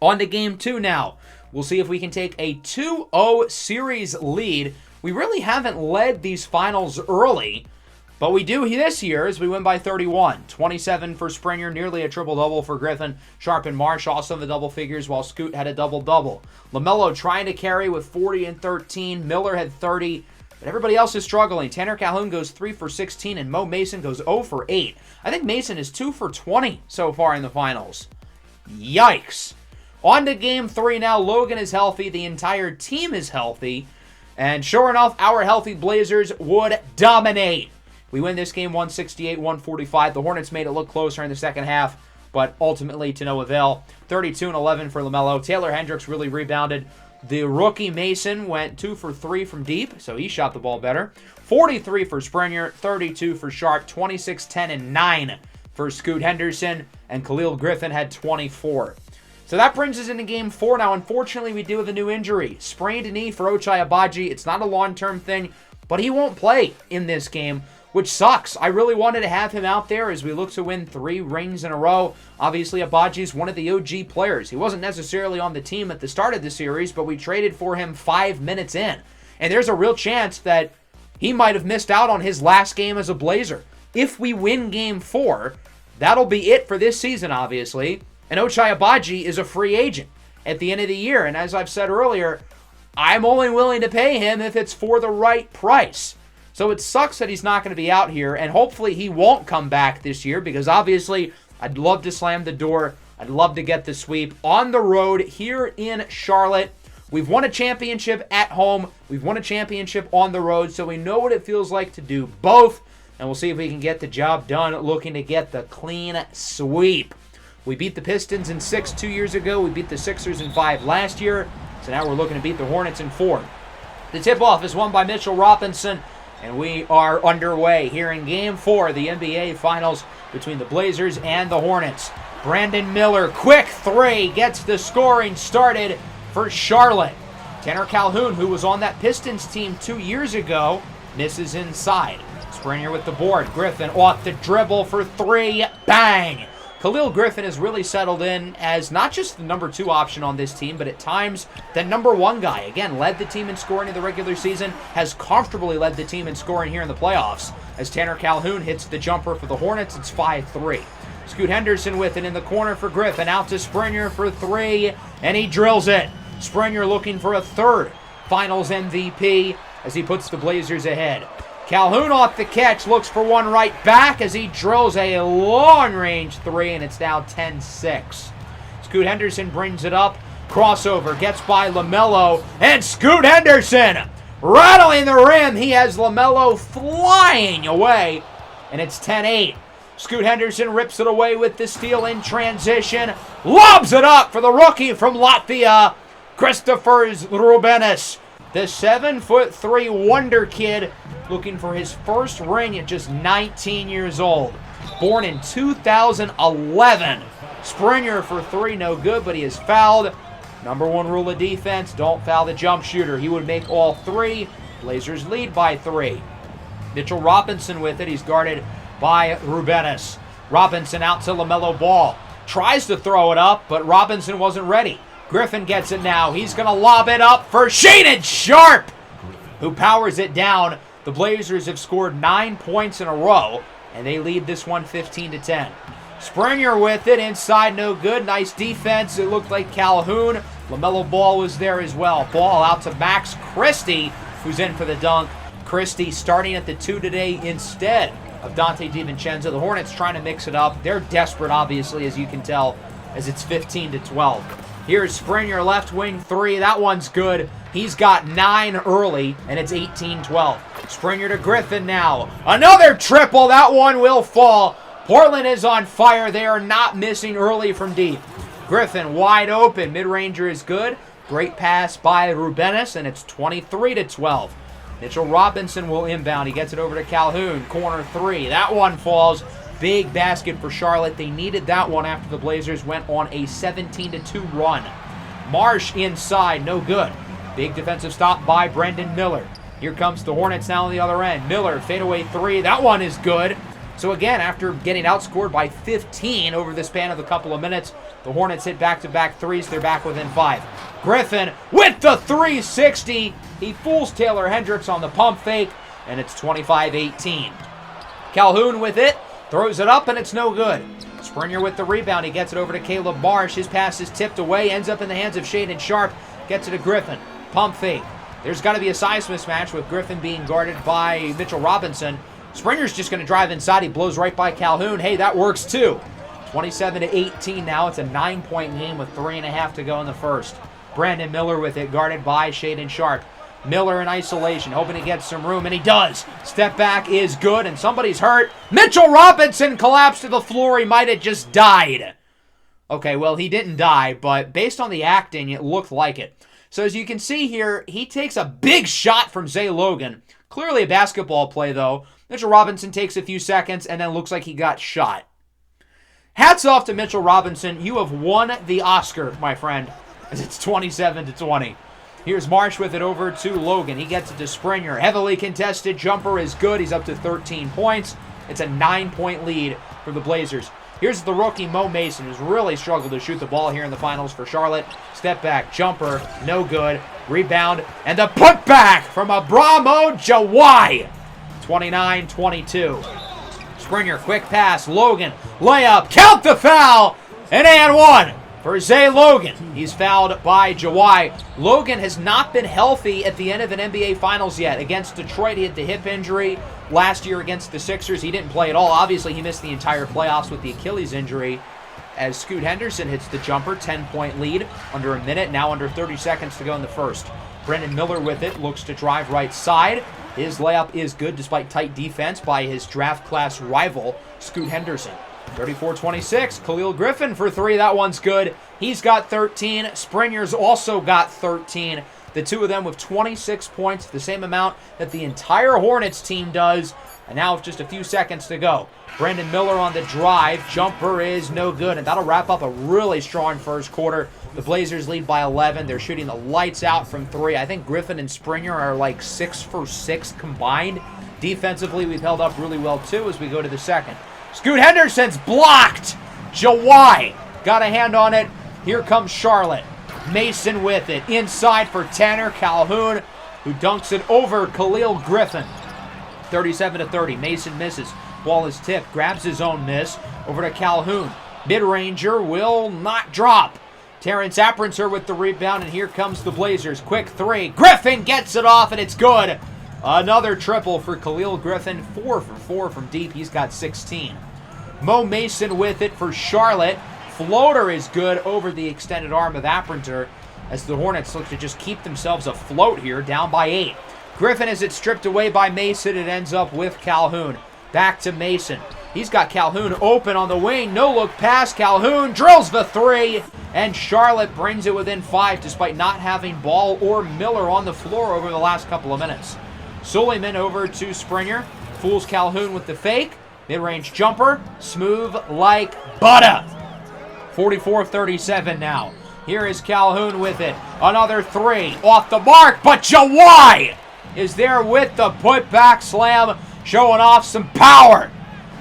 On to Game 2 now. We'll see if we can take a 2-0 series lead. We really haven't led these finals early, but we do this year as we win by 31. 27 for Springer, nearly a triple-double for Griffin. Sharpe and Marsh also in the double figures, while Scoot had a double-double. LaMelo trying to carry with 40 and 13. Miller had 30, but everybody else is struggling. Tanner Calhoun goes 3 for 16, and Mo Mason goes 0 for 8. I think Mason is 2 for 20 so far in the finals. Yikes. On to Game 3 now. Logan is healthy. The entire team is healthy. And sure enough, our healthy Blazers would dominate. We win this game 168-145. The Hornets made it look closer in the second half, but ultimately to no avail. 32-11 for LaMelo. Taylor Hendricks really rebounded. The rookie Mason went 2 for 3 from deep, so he shot the ball better. 43 for Springer, 32 for Sharpe, 26, 10, and 9 for Scoot Henderson, and Khalil Griffin had 24. So that brings us into Game 4 now. Unfortunately, we do have a new injury. Sprained knee for Ochai Agbaji. It's not a long-term thing, but he won't play in this game, which sucks. I really wanted to have him out there as we look to win 3 rings in a row. Obviously, Abaji's one of the OG players. He wasn't necessarily on the team at the start of the series, but we traded for him 5 minutes in. And there's a real chance that he might have missed out on his last game as a Blazer. If we win Game 4, that'll be it for this season, obviously. And Ochai Agbaji is a free agent at the end of the year. And as I've said earlier, I'm only willing to pay him if it's for the right price. So it sucks that he's not going to be out here, and hopefully he won't come back this year because obviously I'd love to slam the door. I'd love to get the sweep on the road here in Charlotte. We've won a championship at home. We've won a championship on the road, so we know what it feels like to do both, and we'll see if we can get the job done looking to get the clean sweep. We beat the Pistons in 6 2 years ago. We beat the Sixers in 5 last year, so now we're looking to beat the Hornets in 4. The tip-off is won by Mitchell Robinson. And we are underway here in Game 4 of the NBA Finals between the Blazers and the Hornets. Brandon Miller, quick 3, gets the scoring started for Charlotte. Tanner Calhoun, who was on that Pistons team 2 years ago, misses inside. Springer with the board. Griffin off the dribble for 3. Bang! Khalil Griffin has really settled in as not just the number 2 option on this team, but at times the number 1 guy. Again, led the team in scoring in the regular season, has comfortably led the team in scoring here in the playoffs. As Tanner Calhoun hits the jumper for the Hornets, it's 5-3. Scoot Henderson with it in the corner for Griffin, out to Springer for 3, and he drills it. Springer looking for a 3rd Finals MVP as he puts the Blazers ahead. Calhoun off the catch, looks for one right back as he drills a long-range 3, and it's now 10-6. Scoot Henderson brings it up, crossover, gets by LaMelo, and Scoot Henderson rattling the rim. He has LaMelo flying away, and it's 10-8. Scoot Henderson rips it away with the steal in transition, lobs it up for the rookie from Latvia, Christopher Rubenis. The 7'3" wonder kid looking for his first ring at just 19 years old. Born in 2011. Springer for 3, no good, but he is fouled. Number 1 rule of defense, don't foul the jump shooter. He would make all 3. Blazers lead by 3. Mitchell Robinson with it. He's guarded by Rubenis. Robinson out to LaMelo Ball. Tries to throw it up, but Robinson wasn't ready. Griffin gets it now. He's going to lob it up for Shaedon Sharpe, who powers it down. The Blazers have scored 9 points in a row, and they lead this one 15-10. Springer with it, inside, no good. Nice defense. It looked like Calhoun. LaMelo Ball was there as well. Ball out to Max Christie, who's in for the dunk. Christie starting at the 2 today instead of Dante DiVincenzo. The Hornets trying to mix it up. They're desperate, obviously, as you can tell, as it's 15-12. Here's Springer, left wing 3. That one's good. He's got 9 early, and it's 18-12. Springer to Griffin now. Another triple. That one will fall. Portland is on fire. They are not missing early from deep. Griffin wide open. Mid-ranger is good. Great pass by Rubenis, and it's 23-12. Mitchell Robinson will inbound. He gets it over to Calhoun. Corner 3. That one falls. Big basket for Charlotte. They needed that one after the Blazers went on a 17-2 run. Marsh inside. No good. Big defensive stop by Brendan Miller. Here comes the Hornets now on the other end. Miller, fadeaway 3. That one is good. So again, after getting outscored by 15 over the span of a couple of minutes, the Hornets hit back-to-back threes. They're back within 5. Griffin with the 360. He fools Taylor Hendricks on the pump fake, and it's 25-18. Calhoun with it. Throws it up, and it's no good. Springer with the rebound. He gets it over to Caleb Marsh. His pass is tipped away. Ends up in the hands of Shaedon Sharpe. Gets it to Griffin. Pump fake. There's got to be a size mismatch with Griffin being guarded by Mitchell Robinson. Springer's just going to drive inside. He blows right by Calhoun. Hey, that works too. 27-18 now. It's a 9-point game with 3.5 to go in the first. Brandon Miller with it, guarded by Shaedon Sharpe. Miller in isolation, hoping to get some room, and he does. Step back is good, and somebody's hurt. Mitchell Robinson collapsed to the floor. He might have just died. Okay, well, he didn't die, but based on the acting, it looked like it. So as you can see here, he takes a big shot from Zay Logan. Clearly a basketball play, though. Mitchell Robinson takes a few seconds, and then looks like he got shot. Hats off to Mitchell Robinson. You have won the Oscar, my friend, as it's 27-20. Here's Marsh with it over to Logan. He gets it to Springer. Heavily contested jumper is good. He's up to 13 points. It's a 9-point lead for the Blazers. Here's the rookie Mo Mason, who's really struggled to shoot the ball here in the finals for Charlotte. Step back, jumper, no good. Rebound, and the putback from Abramo Jawai. 29-22. Springer, quick pass. Logan, layup, count the foul, and one. For Zay Logan. He's fouled by Jawai. Logan has not been healthy at the end of an NBA Finals yet. Against Detroit, he had the hip injury. Last year against the Sixers, he didn't play at all. Obviously, he missed the entire playoffs with the Achilles injury. As Scoot Henderson hits the jumper, 10-point lead. Under a minute, now under 30 seconds to go in the first. Brendan Miller with it, looks to drive right side. His layup is good despite tight defense by his draft class rival, Scoot Henderson. 34-26, Khalil Griffin for 3. That one's good. He's got 13. Springer's also got 13. The two of them with 26 points, the same amount that the entire Hornets team does. And now with just a few seconds to go. Brandon Miller on the drive. Jumper is no good. And that'll wrap up a really strong first quarter. The Blazers lead by 11. They're shooting the lights out from 3. I think Griffin and Springer are like 6 for 6 combined. Defensively, we've held up really well too as we go to the second. Scoot Henderson's blocked. Jawai got a hand on it. Here comes Charlotte. Mason with it. Inside for Tanner Calhoun, who dunks it over Khalil Griffin. 37-30. Mason misses. Ball is tipped. Grabs his own miss. Over to Calhoun. Mid-ranger will not drop. Terrence Apprenser with the rebound, and here comes the Blazers. Quick 3. Griffin gets it off, and it's good. Another triple for Khalil Griffin. 4 for 4 from deep. He's got 16. Mo Mason with it for Charlotte. Floater is good over the extended arm of Apprenser as the Hornets look to just keep themselves afloat here, down by 8. Griffin has it stripped away by Mason. It ends up with Calhoun. Back to Mason. He's got Calhoun open on the wing. No-look pass. Calhoun drills the 3, and Charlotte brings it within 5 despite not having Ball or Miller on the floor over the last couple of minutes. Suleiman over to Springer. Fools Calhoun with the fake. Mid-range jumper. Smooth like butter. 44-37 now. Here is Calhoun with it. Another three. Off the mark, but Jawai is there with the putback slam, showing off some power.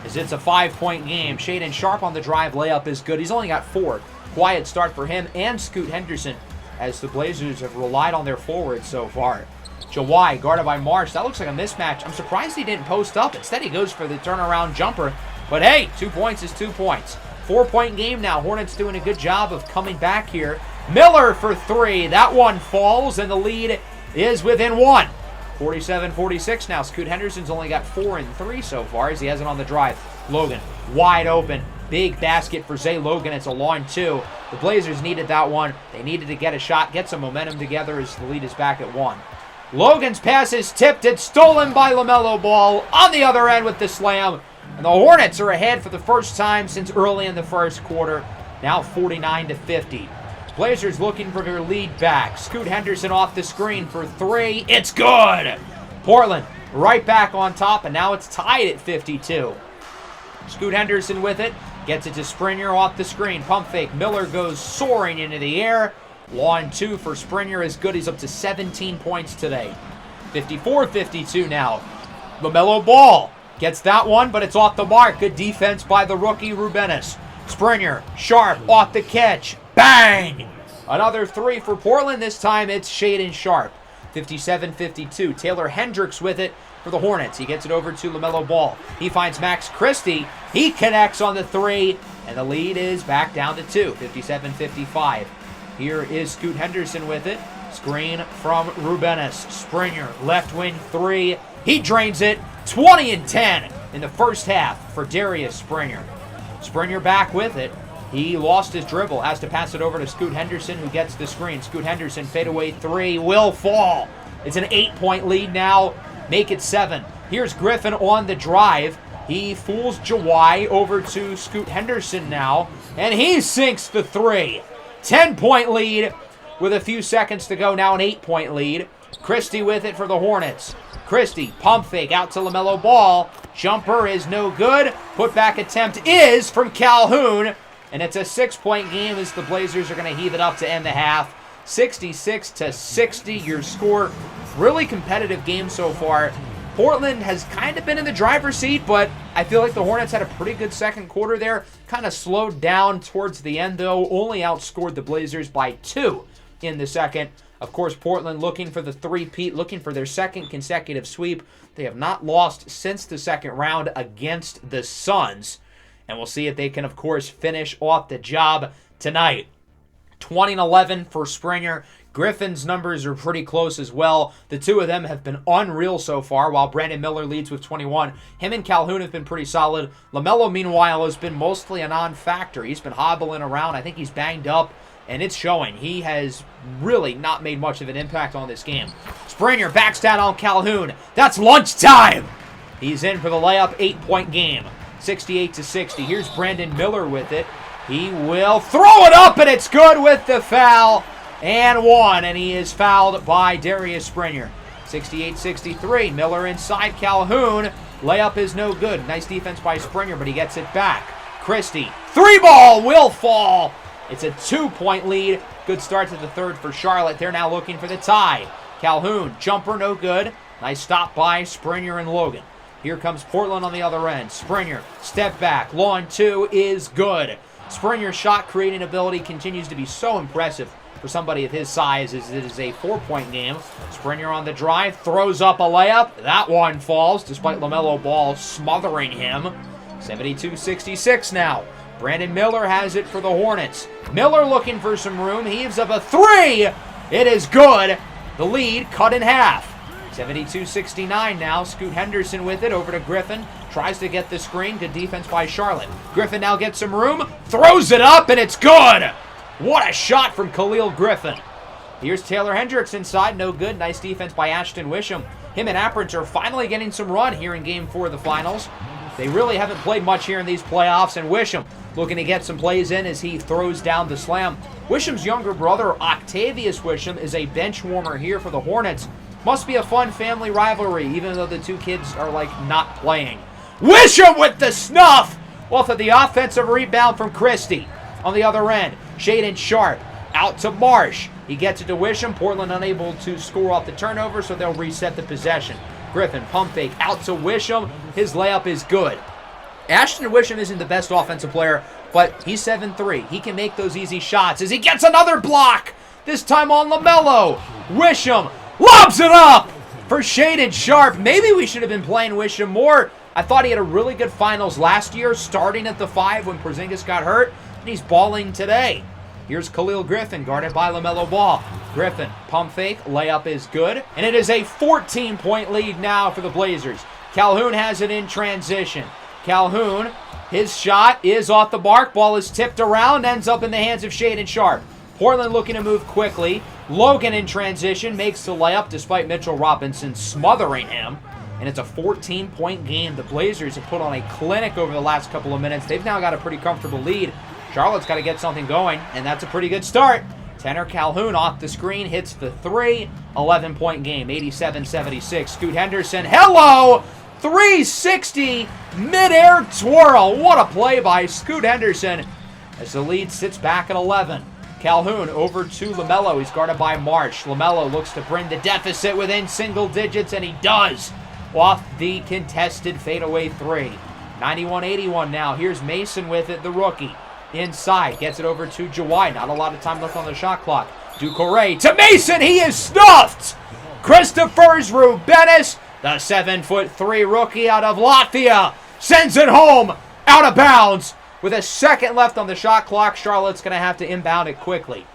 As it's a 5-point game. Shaden Sharp on the drive. Layup is good. He's only got 4. Quiet start for him and Scoot Henderson, as the Blazers have relied on their forwards so far. Jawai guarded by Marsh. That looks like a mismatch. I'm surprised he didn't post up. Instead, he goes for the turnaround jumper. But hey, 2 points is 2 points. 4-point game now. Hornets doing a good job of coming back here. Miller for 3. That one falls, and the lead is within 1. 47-46 now. Scoot Henderson's only got 4 and 3 so far, as he has it on the drive. Logan wide open. Big basket for Zay Logan. It's a long 2. The Blazers needed that one. They needed to get a shot, get some momentum together as the lead is back at 1. Logan's pass is tipped. It's stolen by LaMelo Ball on the other end with the slam. And the Hornets are ahead for the first time since early in the first quarter. Now 49-50. Blazers looking for their lead back. Scoot Henderson off the screen for 3. It's good. Portland right back on top, and now it's tied at 52. Scoot Henderson with it. Gets it to Springer off the screen. Pump fake. Miller goes soaring into the air. Long 2 for Springer is good. He's up to 17 points today. 54-52 now. LaMelo Ball gets that one, but it's off the mark. Good defense by the rookie Rubenis. Springer, Sharp off the catch. Bang! Another 3 for Portland. This time it's Shaden Sharp. 57-52. Taylor Hendricks with it for the Hornets. He gets it over to LaMelo Ball. He finds Max Christie. He connects on the 3, and the lead is back down to 2. 57-55. Here is Scoot Henderson with it. Screen from Rubenis. Springer, left wing 3. He drains it. 20-10 in the first half for Darius Springer. Springer back with it. He lost his dribble. Has to pass it over to Scoot Henderson, who gets the screen. Scoot Henderson, fadeaway 3. Will fall. It's an 8-point lead now. Make it 7. Here's Griffin on the drive. He fools Jawai over to Scoot Henderson now. And he sinks the 3. 10-point lead with a few seconds to go. Now an 8-point lead. Christie with it for the Hornets. Christie, pump fake out to LaMelo Ball. Jumper is no good. Putback attempt is from Calhoun. And it's a 6-point game as the Blazers are going to heave it up to end the half. 66-60 your score. Really competitive game so far. Portland has kind of been in the driver's seat, but I feel like the Hornets had a pretty good second quarter there. Kind of slowed down towards the end, though. Only outscored the Blazers by 2 in the second. Of course, Portland looking for the three-peat, looking for their second consecutive sweep. They have not lost since the second round against the Suns. And we'll see if they can, of course, finish off the job tonight. 20-11 for Springer. Griffin's numbers are pretty close as well. The two of them have been unreal so far, while Brandon Miller leads with 21. Him and Calhoun have been pretty solid. LaMelo, meanwhile, has been mostly a non-factor. He's been hobbling around. I think he's banged up, and it's showing. He has really not made much of an impact on this game. Springer backs down on Calhoun. That's lunchtime! He's in for the layup, 8-point game. 68-60. Here's Brandon Miller with it. He will throw it up, and it's good with the foul. And 1, and he is fouled by Darius Springer. 68-63. Miller inside Calhoun. Layup is no good. Nice defense by Springer, but he gets it back. Christie. 3-ball will fall. It's a 2-point lead. Good start to the third for Charlotte. They're now looking for the tie. Calhoun. Jumper no good. Nice stop by Springer and Logan. Here comes Portland on the other end. Springer. Step back. Long 2 is good. Springer's shot creating ability continues to be so impressive for somebody of his size, as it is a 4-point game. Springer on the drive, throws up a layup. That one falls, despite LaMelo Ball smothering him. 72-66 now. Brandon Miller has it for the Hornets. Miller looking for some room, heaves up a 3! It is good. The lead cut in half. 72-69 now. Scoot Henderson with it, over to Griffin. Tries to get the screen. Good defense by Charlotte. Griffin now gets some room, throws it up, and it's good! What a shot from Khalil Griffin. Here's Taylor Hendricks inside. No good. Nice defense by Ashton Wisham. Him and Apprence are finally getting some run here in Game 4 of the finals. They really haven't played much here in these playoffs, and Wisham looking to get some plays in as he throws down the slam. Wisham's younger brother, Octavius Wisham, is a bench warmer here for the Hornets. Must be a fun family rivalry, even though the two kids are, like, not playing. Wisham with the snuff off of the offensive rebound from Christie. On the other end, Shaedon Sharpe out to Marsh. He gets it to Wisham. Portland unable to score off the turnover, so they'll reset the possession. Griffin, pump fake, out to Wisham. His layup is good. Ashton Wisham isn't the best offensive player, but he's 7'3". He can make those easy shots as he gets another block. This time on LaMelo. Wisham lobs it up for Shaedon Sharpe. Maybe we should have been playing Wisham more. I thought he had a really good finals last year, starting at the 5 when Porzingis got hurt, and he's balling today. Here's Khalil Griffin, guarded by LaMelo Ball. Griffin, pump fake, layup is good. And it is a 14-point lead now for the Blazers. Calhoun has it in transition. Calhoun, his shot is off the mark. Ball is tipped around, ends up in the hands of Shaedon Sharpe. Portland looking to move quickly. Logan in transition makes the layup despite Mitchell Robinson smothering him. And it's a 14-point game. The Blazers have put on a clinic over the last couple of minutes. They've now got a pretty comfortable lead. Charlotte's got to get something going, and that's a pretty good start. Tanner Calhoun off the screen, hits the 3. 11-point game, 87-76. Scoot Henderson, hello! 360 midair twirl. What a play by Scoot Henderson as the lead sits back at 11. Calhoun over to LaMelo. He's guarded by Marsh. LaMelo looks to bring the deficit within single digits, and he does off the contested fadeaway 3. 91-81 now. Here's Mason with it, the rookie. Inside, gets it over to Jawai. Not a lot of time left on the shot clock. Ducoré to Mason. He is stuffed. Christopher's Rubenis, the 7'3" rookie out of Latvia, sends it home out of bounds. With a second left on the shot clock, Charlotte's going to have to inbound it quickly.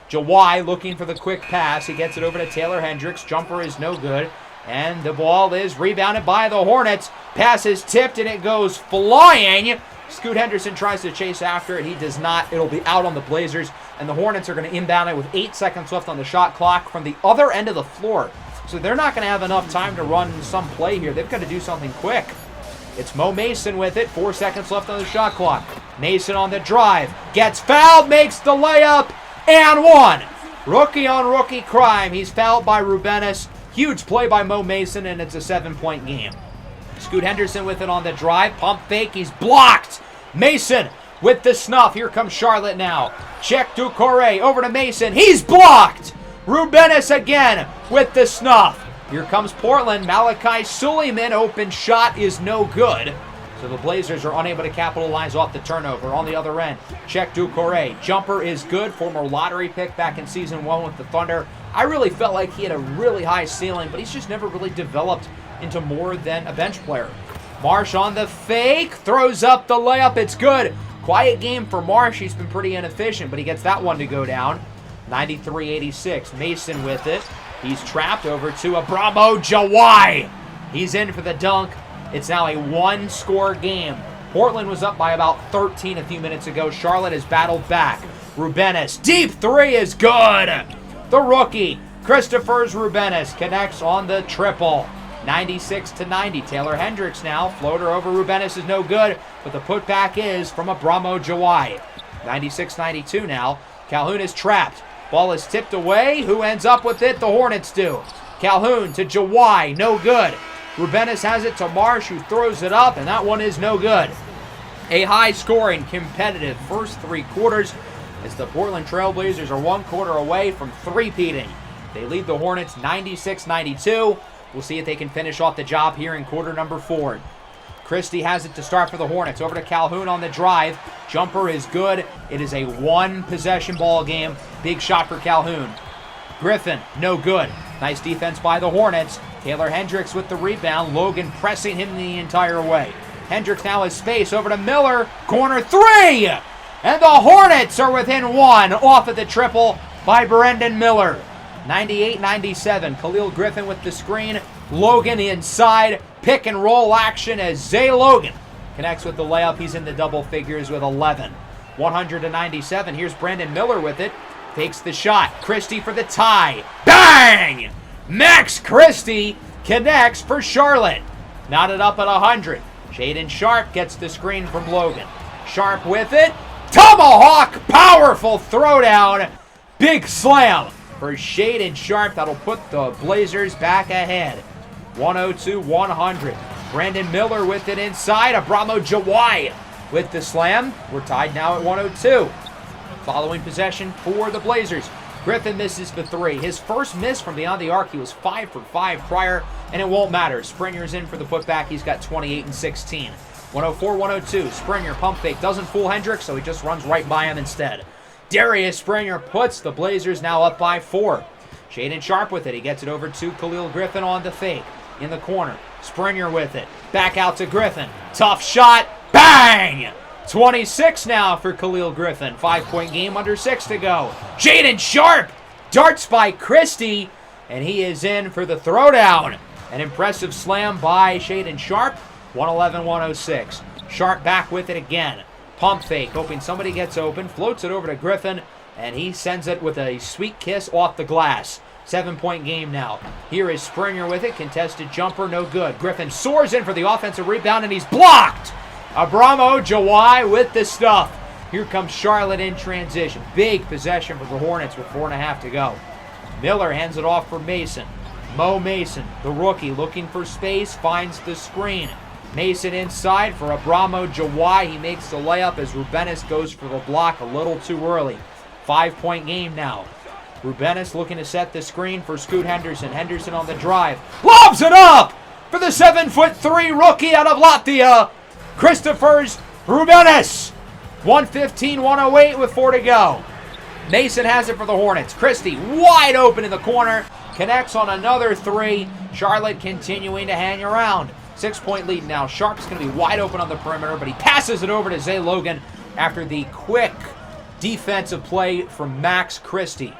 Jawai looking for the quick pass. He gets it over to Taylor Hendricks. Jumper is no good. And the ball is rebounded by the Hornets. Pass is tipped and it goes flying. Scoot Henderson tries to chase after it. He does not. It'll be out on the Blazers. And the Hornets are going to inbound it with 8 seconds left on the shot clock from the other end of the floor. So they're not going to have enough time to run some play here. They've got to do something quick. It's Mo Mason with it. 4 seconds left on the shot clock. Mason on the drive. Gets fouled. Makes the layup. And one. Rookie on rookie crime. He's fouled by Rubenis. Huge play by Mo Mason, and it's a 7-point game. Scoot Henderson with it on the drive. Pump fake. He's blocked. Mason with the snuff. Here comes Charlotte now. Check Ducoré over to Mason. He's blocked. Rubenis again with the snuff. Here comes Portland. Malachi Suleiman. Open shot is no good. So the Blazers are unable to capitalize off the turnover. On the other end, check Ducoré. Jumper is good. Former lottery pick back in Season 1 with the Thunder. I really felt like he had a really high ceiling, but he's just never really developed into more than a bench player. Marsh on the fake. Throws up the layup. It's good. Quiet game for Marsh. He's been pretty inefficient, but he gets that one to go down. 93-86. Mason with it. He's trapped over to Abramo Jawai. He's in for the dunk. It's now a one-score game. Portland was up by about 13 a few minutes ago. Charlotte has battled back. Rubenis. Deep 3 is good. The rookie, Christopher's Rubenis, connects on the triple. 96-90. Taylor Hendricks now. Floater over Rubenis is no good, but the putback is from Abramo Jawai. 96-92 now. Calhoun is trapped. Ball is tipped away. Who ends up with it? The Hornets do. Calhoun to Jawai. No good. Rubenis has it to Marsh, who throws it up, and that one is no good. A high-scoring, competitive first 3 quarters as the Portland Trail Blazers are 1 quarter away from three-peating. They lead the Hornets 96-92. We'll see if they can finish off the job here in quarter number 4. Christie has it to start for the Hornets. Over to Calhoun on the drive. Jumper is good. It is a one-possession ball game. Big shot for Calhoun. Griffin, no good. Nice defense by the Hornets. Taylor Hendricks with the rebound. Logan pressing him the entire way. Hendricks now has space. Over to Miller. Corner 3! And the Hornets are within 1 off of the triple by Brendan Miller. 98-97. Khalil Griffin with the screen. Logan inside. Pick and roll action as Zay Logan connects with the layup. He's in the double figures with 11. 100-97. Here's Brandon Miller with it. Takes the shot. Christie for the tie. Bang! Max Christie connects for Charlotte. Knotted up at 100. Shaedon Sharpe gets the screen from Logan. Sharpe with it. Tomahawk! Powerful throwdown. Big slam for Shaedon Sharpe. That'll put the Blazers back ahead. 102-100. Brandon Miller with it inside. Abramo Jawai with the slam. We're tied now at 102. Following possession for the Blazers. Griffin misses the three. His first miss from beyond the arc. He was 5 for 5 prior, and it won't matter. Springer's in for the putback. He's got 28 and 16. 104-102. Springer pump fake. Doesn't fool Hendricks, so he just runs right by him instead. Darius Springer puts the Blazers now up by 4. Shaedon Sharpe with it. He gets it over to Khalil Griffin on the fake. In the corner. Springer with it. Back out to Griffin. Tough shot. Bang! 26 now for Khalil Griffin. 5-point game, under 6 to go. Shaedon Sharpe darts by Christie, and he is in for the throwdown. An impressive slam by Shaedon Sharpe. 111-106. Sharpe back with it again. Pump fake, hoping somebody gets open. Floats it over to Griffin, and he sends it with a sweet kiss off the glass. 7-point game now. Here is Springer with it. Contested jumper, no good. Griffin soars in for the offensive rebound, and he's blocked. Abramo Jawai with the stuff. Here comes Charlotte in transition. Big possession for the Hornets with 4.5 to go. Miller hands it off for Mason. Mo Mason, the rookie, looking for space, finds the screen. Mason inside for Abramo Jawai. He makes the layup as Rubenis goes for the block a little too early. 5-point game now. Rubenis looking to set the screen for Scoot Henderson. Henderson on the drive. Lobs it up for the 7'3" rookie out of Latvia. Christopher's Rubenis. 115-108 with 4 to go. Mason has it for the Hornets. Christie wide open in the corner. Connects on another 3. Charlotte continuing to hang around. 6-point lead now. Sharpe's going to be wide open on the perimeter, but he passes it over to Zay Logan after the quick defensive play from Max Christie.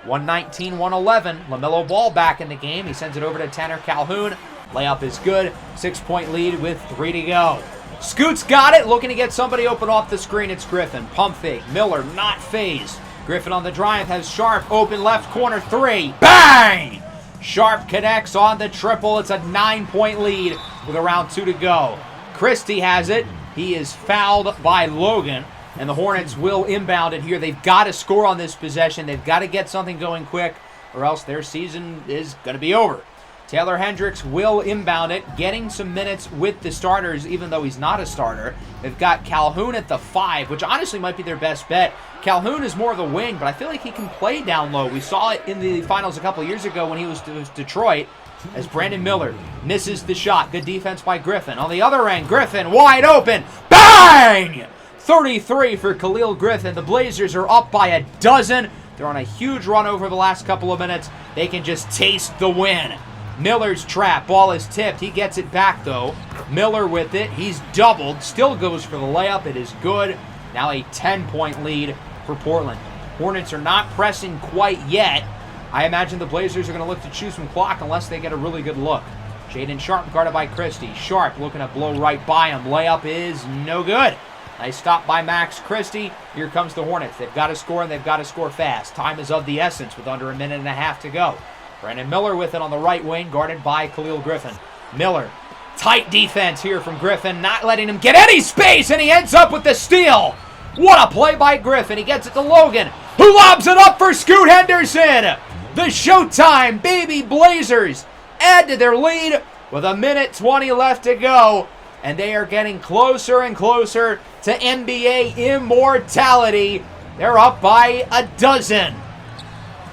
119-111. LaMelo Ball back in the game. He sends it over to Tanner Calhoun. Layup is good. 6-point lead with 3 to go. Scoot's got it. Looking to get somebody open off the screen. It's Griffin. Pump fake. Miller not phased. Griffin on the drive has Sharpe open left corner 3. Bang! Sharpe connects on the triple. It's a 9-point lead with around 2 to go. Christie has it. He is fouled by Logan. And the Hornets will inbound it here. They've got to score on this possession. They've got to get something going quick, or else their season is going to be over. Taylor Hendricks will inbound it, getting some minutes with the starters, even though he's not a starter. They've got Calhoun at the 5, which honestly might be their best bet. Calhoun is more of the wing, but I feel like he can play down low. We saw it in the finals a couple years ago when he was Detroit, as Brandon Miller misses the shot. Good defense by Griffin. On the other end, Griffin wide open. Bang! 33 for Khalil Griffin. The Blazers are up by a dozen. They're on a huge run over the last couple of minutes. They can just taste the win. Miller's trap. Ball is tipped. He gets it back, though. Miller with it. He's doubled. Still goes for the layup. It is good. Now a 10-point lead for Portland. Hornets are not pressing quite yet. I imagine the Blazers are going to look to chew some clock unless they get a really good look. Shaedon Sharpe guarded by Christie. Sharpe looking to blow right by him. Layup is no good. Nice stop by Max Christie. Here comes the Hornets. They've got to score, and they've got to score fast. Time is of the essence with under a minute and a half to go. Brandon Miller with it on the right wing, guarded by Khalil Griffin. Miller, tight defense here from Griffin, not letting him get any space, and he ends up with the steal. What a play by Griffin. He gets it to Logan, who lobs it up for Scoot Henderson. The Showtime Baby Blazers add to their lead with 1:20 left to go, and they are getting closer and closer to NBA immortality. They're up by a dozen.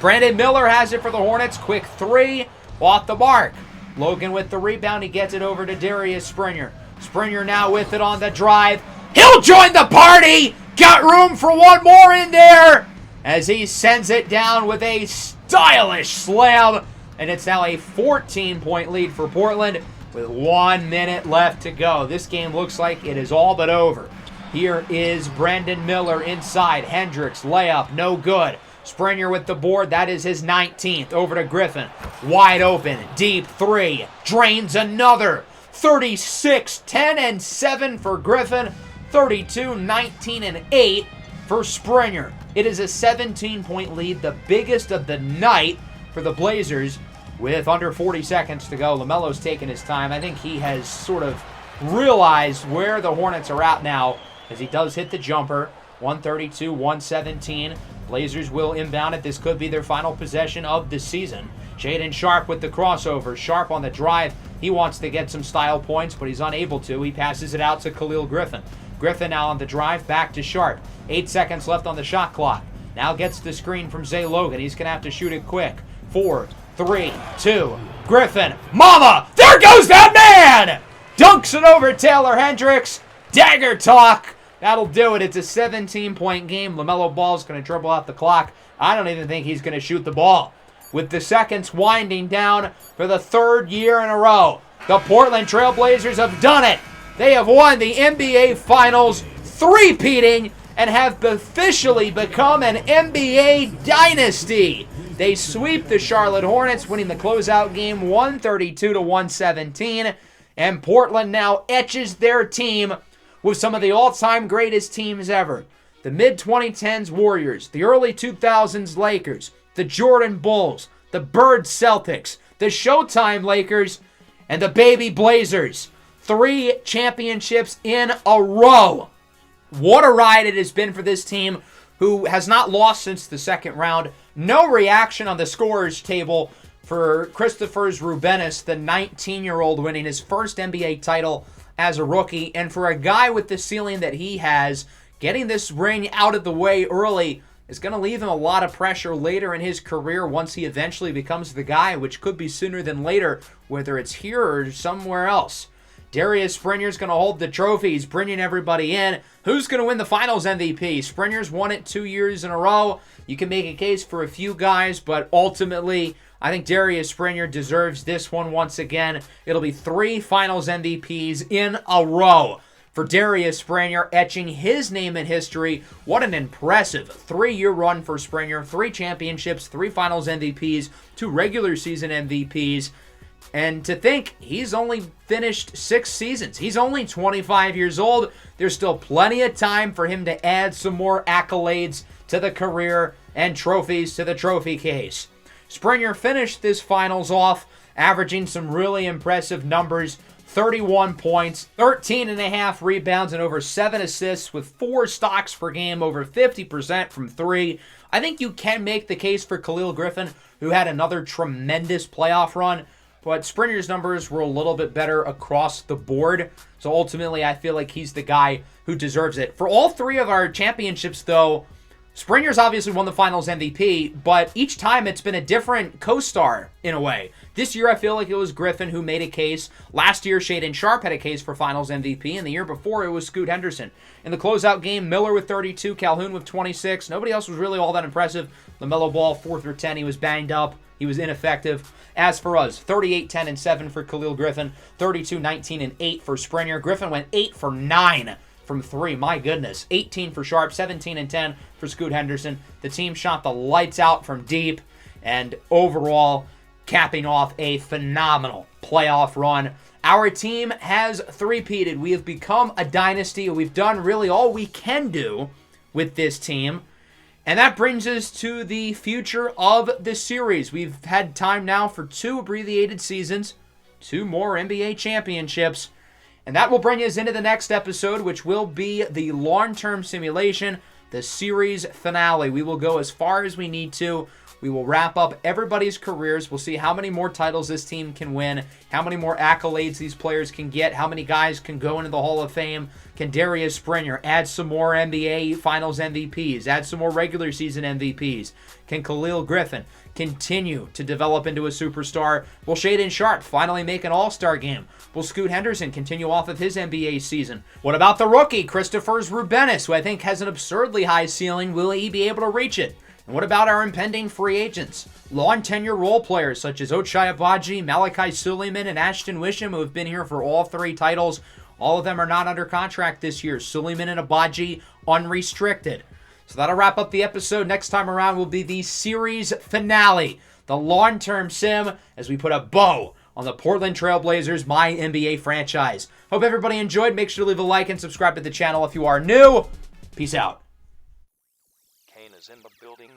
Brandon Miller has it for the Hornets. Quick 3 off the mark. Logan with the rebound. He gets it over to Darius Springer. Springer now with it on the drive. He'll join the party. Got room for one more in there as he sends it down with a stylish slam. And it's now a 14-point lead for Portland with 1 minute left to go. This game looks like it is all but over. Here is Brandon Miller inside. Hendricks layup, no good. Springer with the board. That is his 19th. Over to Griffin. Wide open. Deep 3. Drains another. 36, 10, and 7 for Griffin. 32, 19, and 8 for Springer. It is a 17-point lead, the biggest of the night for the Blazers with under 40 seconds to go. LaMelo's taking his time. I think he has sort of realized where the Hornets are at now as he does hit the jumper. 132-117. Blazers will inbound it. This could be their final possession of the season. Shaedon Sharpe with the crossover. Sharpe on the drive. He wants to get some style points, but he's unable to. He passes it out to Khalil Griffin. Griffin now on the drive, back to Sharpe. 8 seconds left on the shot clock. Now gets the screen from Zay Logan. He's going to have to shoot it quick. 4, 3, 2. Griffin. Mama! There goes that man! Dunks it over Taylor Hendricks. Dagger talk. That'll do it. It's a 17-point game. LaMelo Ball's going to dribble out the clock. I don't even think he's going to shoot the ball. With the seconds winding down for the third year in a row, the Portland Trail Blazers have done it. They have won the NBA Finals, three-peating, and have officially become an NBA dynasty. They sweep the Charlotte Hornets, winning the closeout game 132-117, and Portland now etches their team with some of the all-time greatest teams ever. The mid-2010s Warriors, the early 2000s Lakers, the Jordan Bulls, the Bird Celtics, the Showtime Lakers, and the Baby Blazers. 3 championships in a row. What a ride it has been for this team, who has not lost since the second round. No reaction on the scorers table for Christopher Rubenis, the 19-year-old winning his first NBA title as a rookie. And for a guy with the ceiling that he has, getting this ring out of the way early is going to leave him a lot of pressure later in his career once he eventually becomes the guy, which could be sooner than later, whether it's here or somewhere else. Darius Springer's going to hold the trophy. He's bringing everybody in. Who's going to win the Finals MVP? Springer's won it 2 years in a row. You can make a case for a few guys, but ultimately, I think Darius Springer deserves this one once again. It'll be 3 Finals MVPs in a row for Darius Springer, etching his name in history. What an impressive 3-year run for Springer. 3 championships, 3 Finals MVPs, 2 regular season MVPs. And to think he's only finished 6 seasons. He's only 25 years old. There's still plenty of time for him to add some more accolades to the career and trophies to the trophy case. Springer finished this finals off, averaging some really impressive numbers. 31 points, 13.5 rebounds, and over 7 assists with 4 stocks per game, over 50% from 3. I think you can make the case for Khalil Griffin, who had another tremendous playoff run. But Springer's numbers were a little bit better across the board. So ultimately, I feel like he's the guy who deserves it. For all 3 of our championships, though, Springer's obviously won the Finals MVP, but each time it's been a different co-star in a way. This year, I feel like it was Griffin who made a case. Last year, Shaedon Sharpe had a case for Finals MVP, and the year before, it was Scoot Henderson. In the closeout game, Miller with 32, Calhoun with 26. Nobody else was really all that impressive. LaMelo Ball, 4 through 10. He was banged up. He was ineffective. As for us, 38, 10, and 7 for Khalil Griffin, 32, 19, and 8 for Springer. Griffin went 8 for 9 from 3. My goodness. 18 for Sharpe, 17 and 10 for Scoot Henderson. The team shot the lights out from deep, and overall, capping off a phenomenal playoff run. Our team has three-peated. We have become a dynasty. We've done really all we can do with this team. And that brings us to the future of the series. We've had time now for 2 abbreviated seasons, 2 more NBA championships, and that will bring us into the next episode, which will be the long-term simulation, the series finale. We will go as far as we need to. We will wrap up everybody's careers. We'll see how many more titles this team can win, how many more accolades these players can get, how many guys can go into the Hall of Fame. Can Darius Springer add some more NBA Finals MVPs, add some more regular season MVPs? Can Khalil Griffin continue to develop into a superstar? Will Shaedon Sharpe finally make an all-star game? Will Scoot Henderson continue off of his NBA season? What about the rookie, Christopher Rubenis, who I think has an absurdly high ceiling? Will he be able to reach it? And what about our impending free agents? Long tenure role players such as Ochai Agbaji, Malachi Suleiman, and Ashton Wisham, who have been here for all 3 titles. All of them are not under contract this year. Suleiman and Agbaji unrestricted. So that'll wrap up the episode. Next time around will be the series finale, the long-term sim, as we put a bow on the Portland Trail Blazers MyNBA franchise. Hope everybody enjoyed. Make sure to leave a like and subscribe to the channel if you are new. Peace out. Kane is in the building.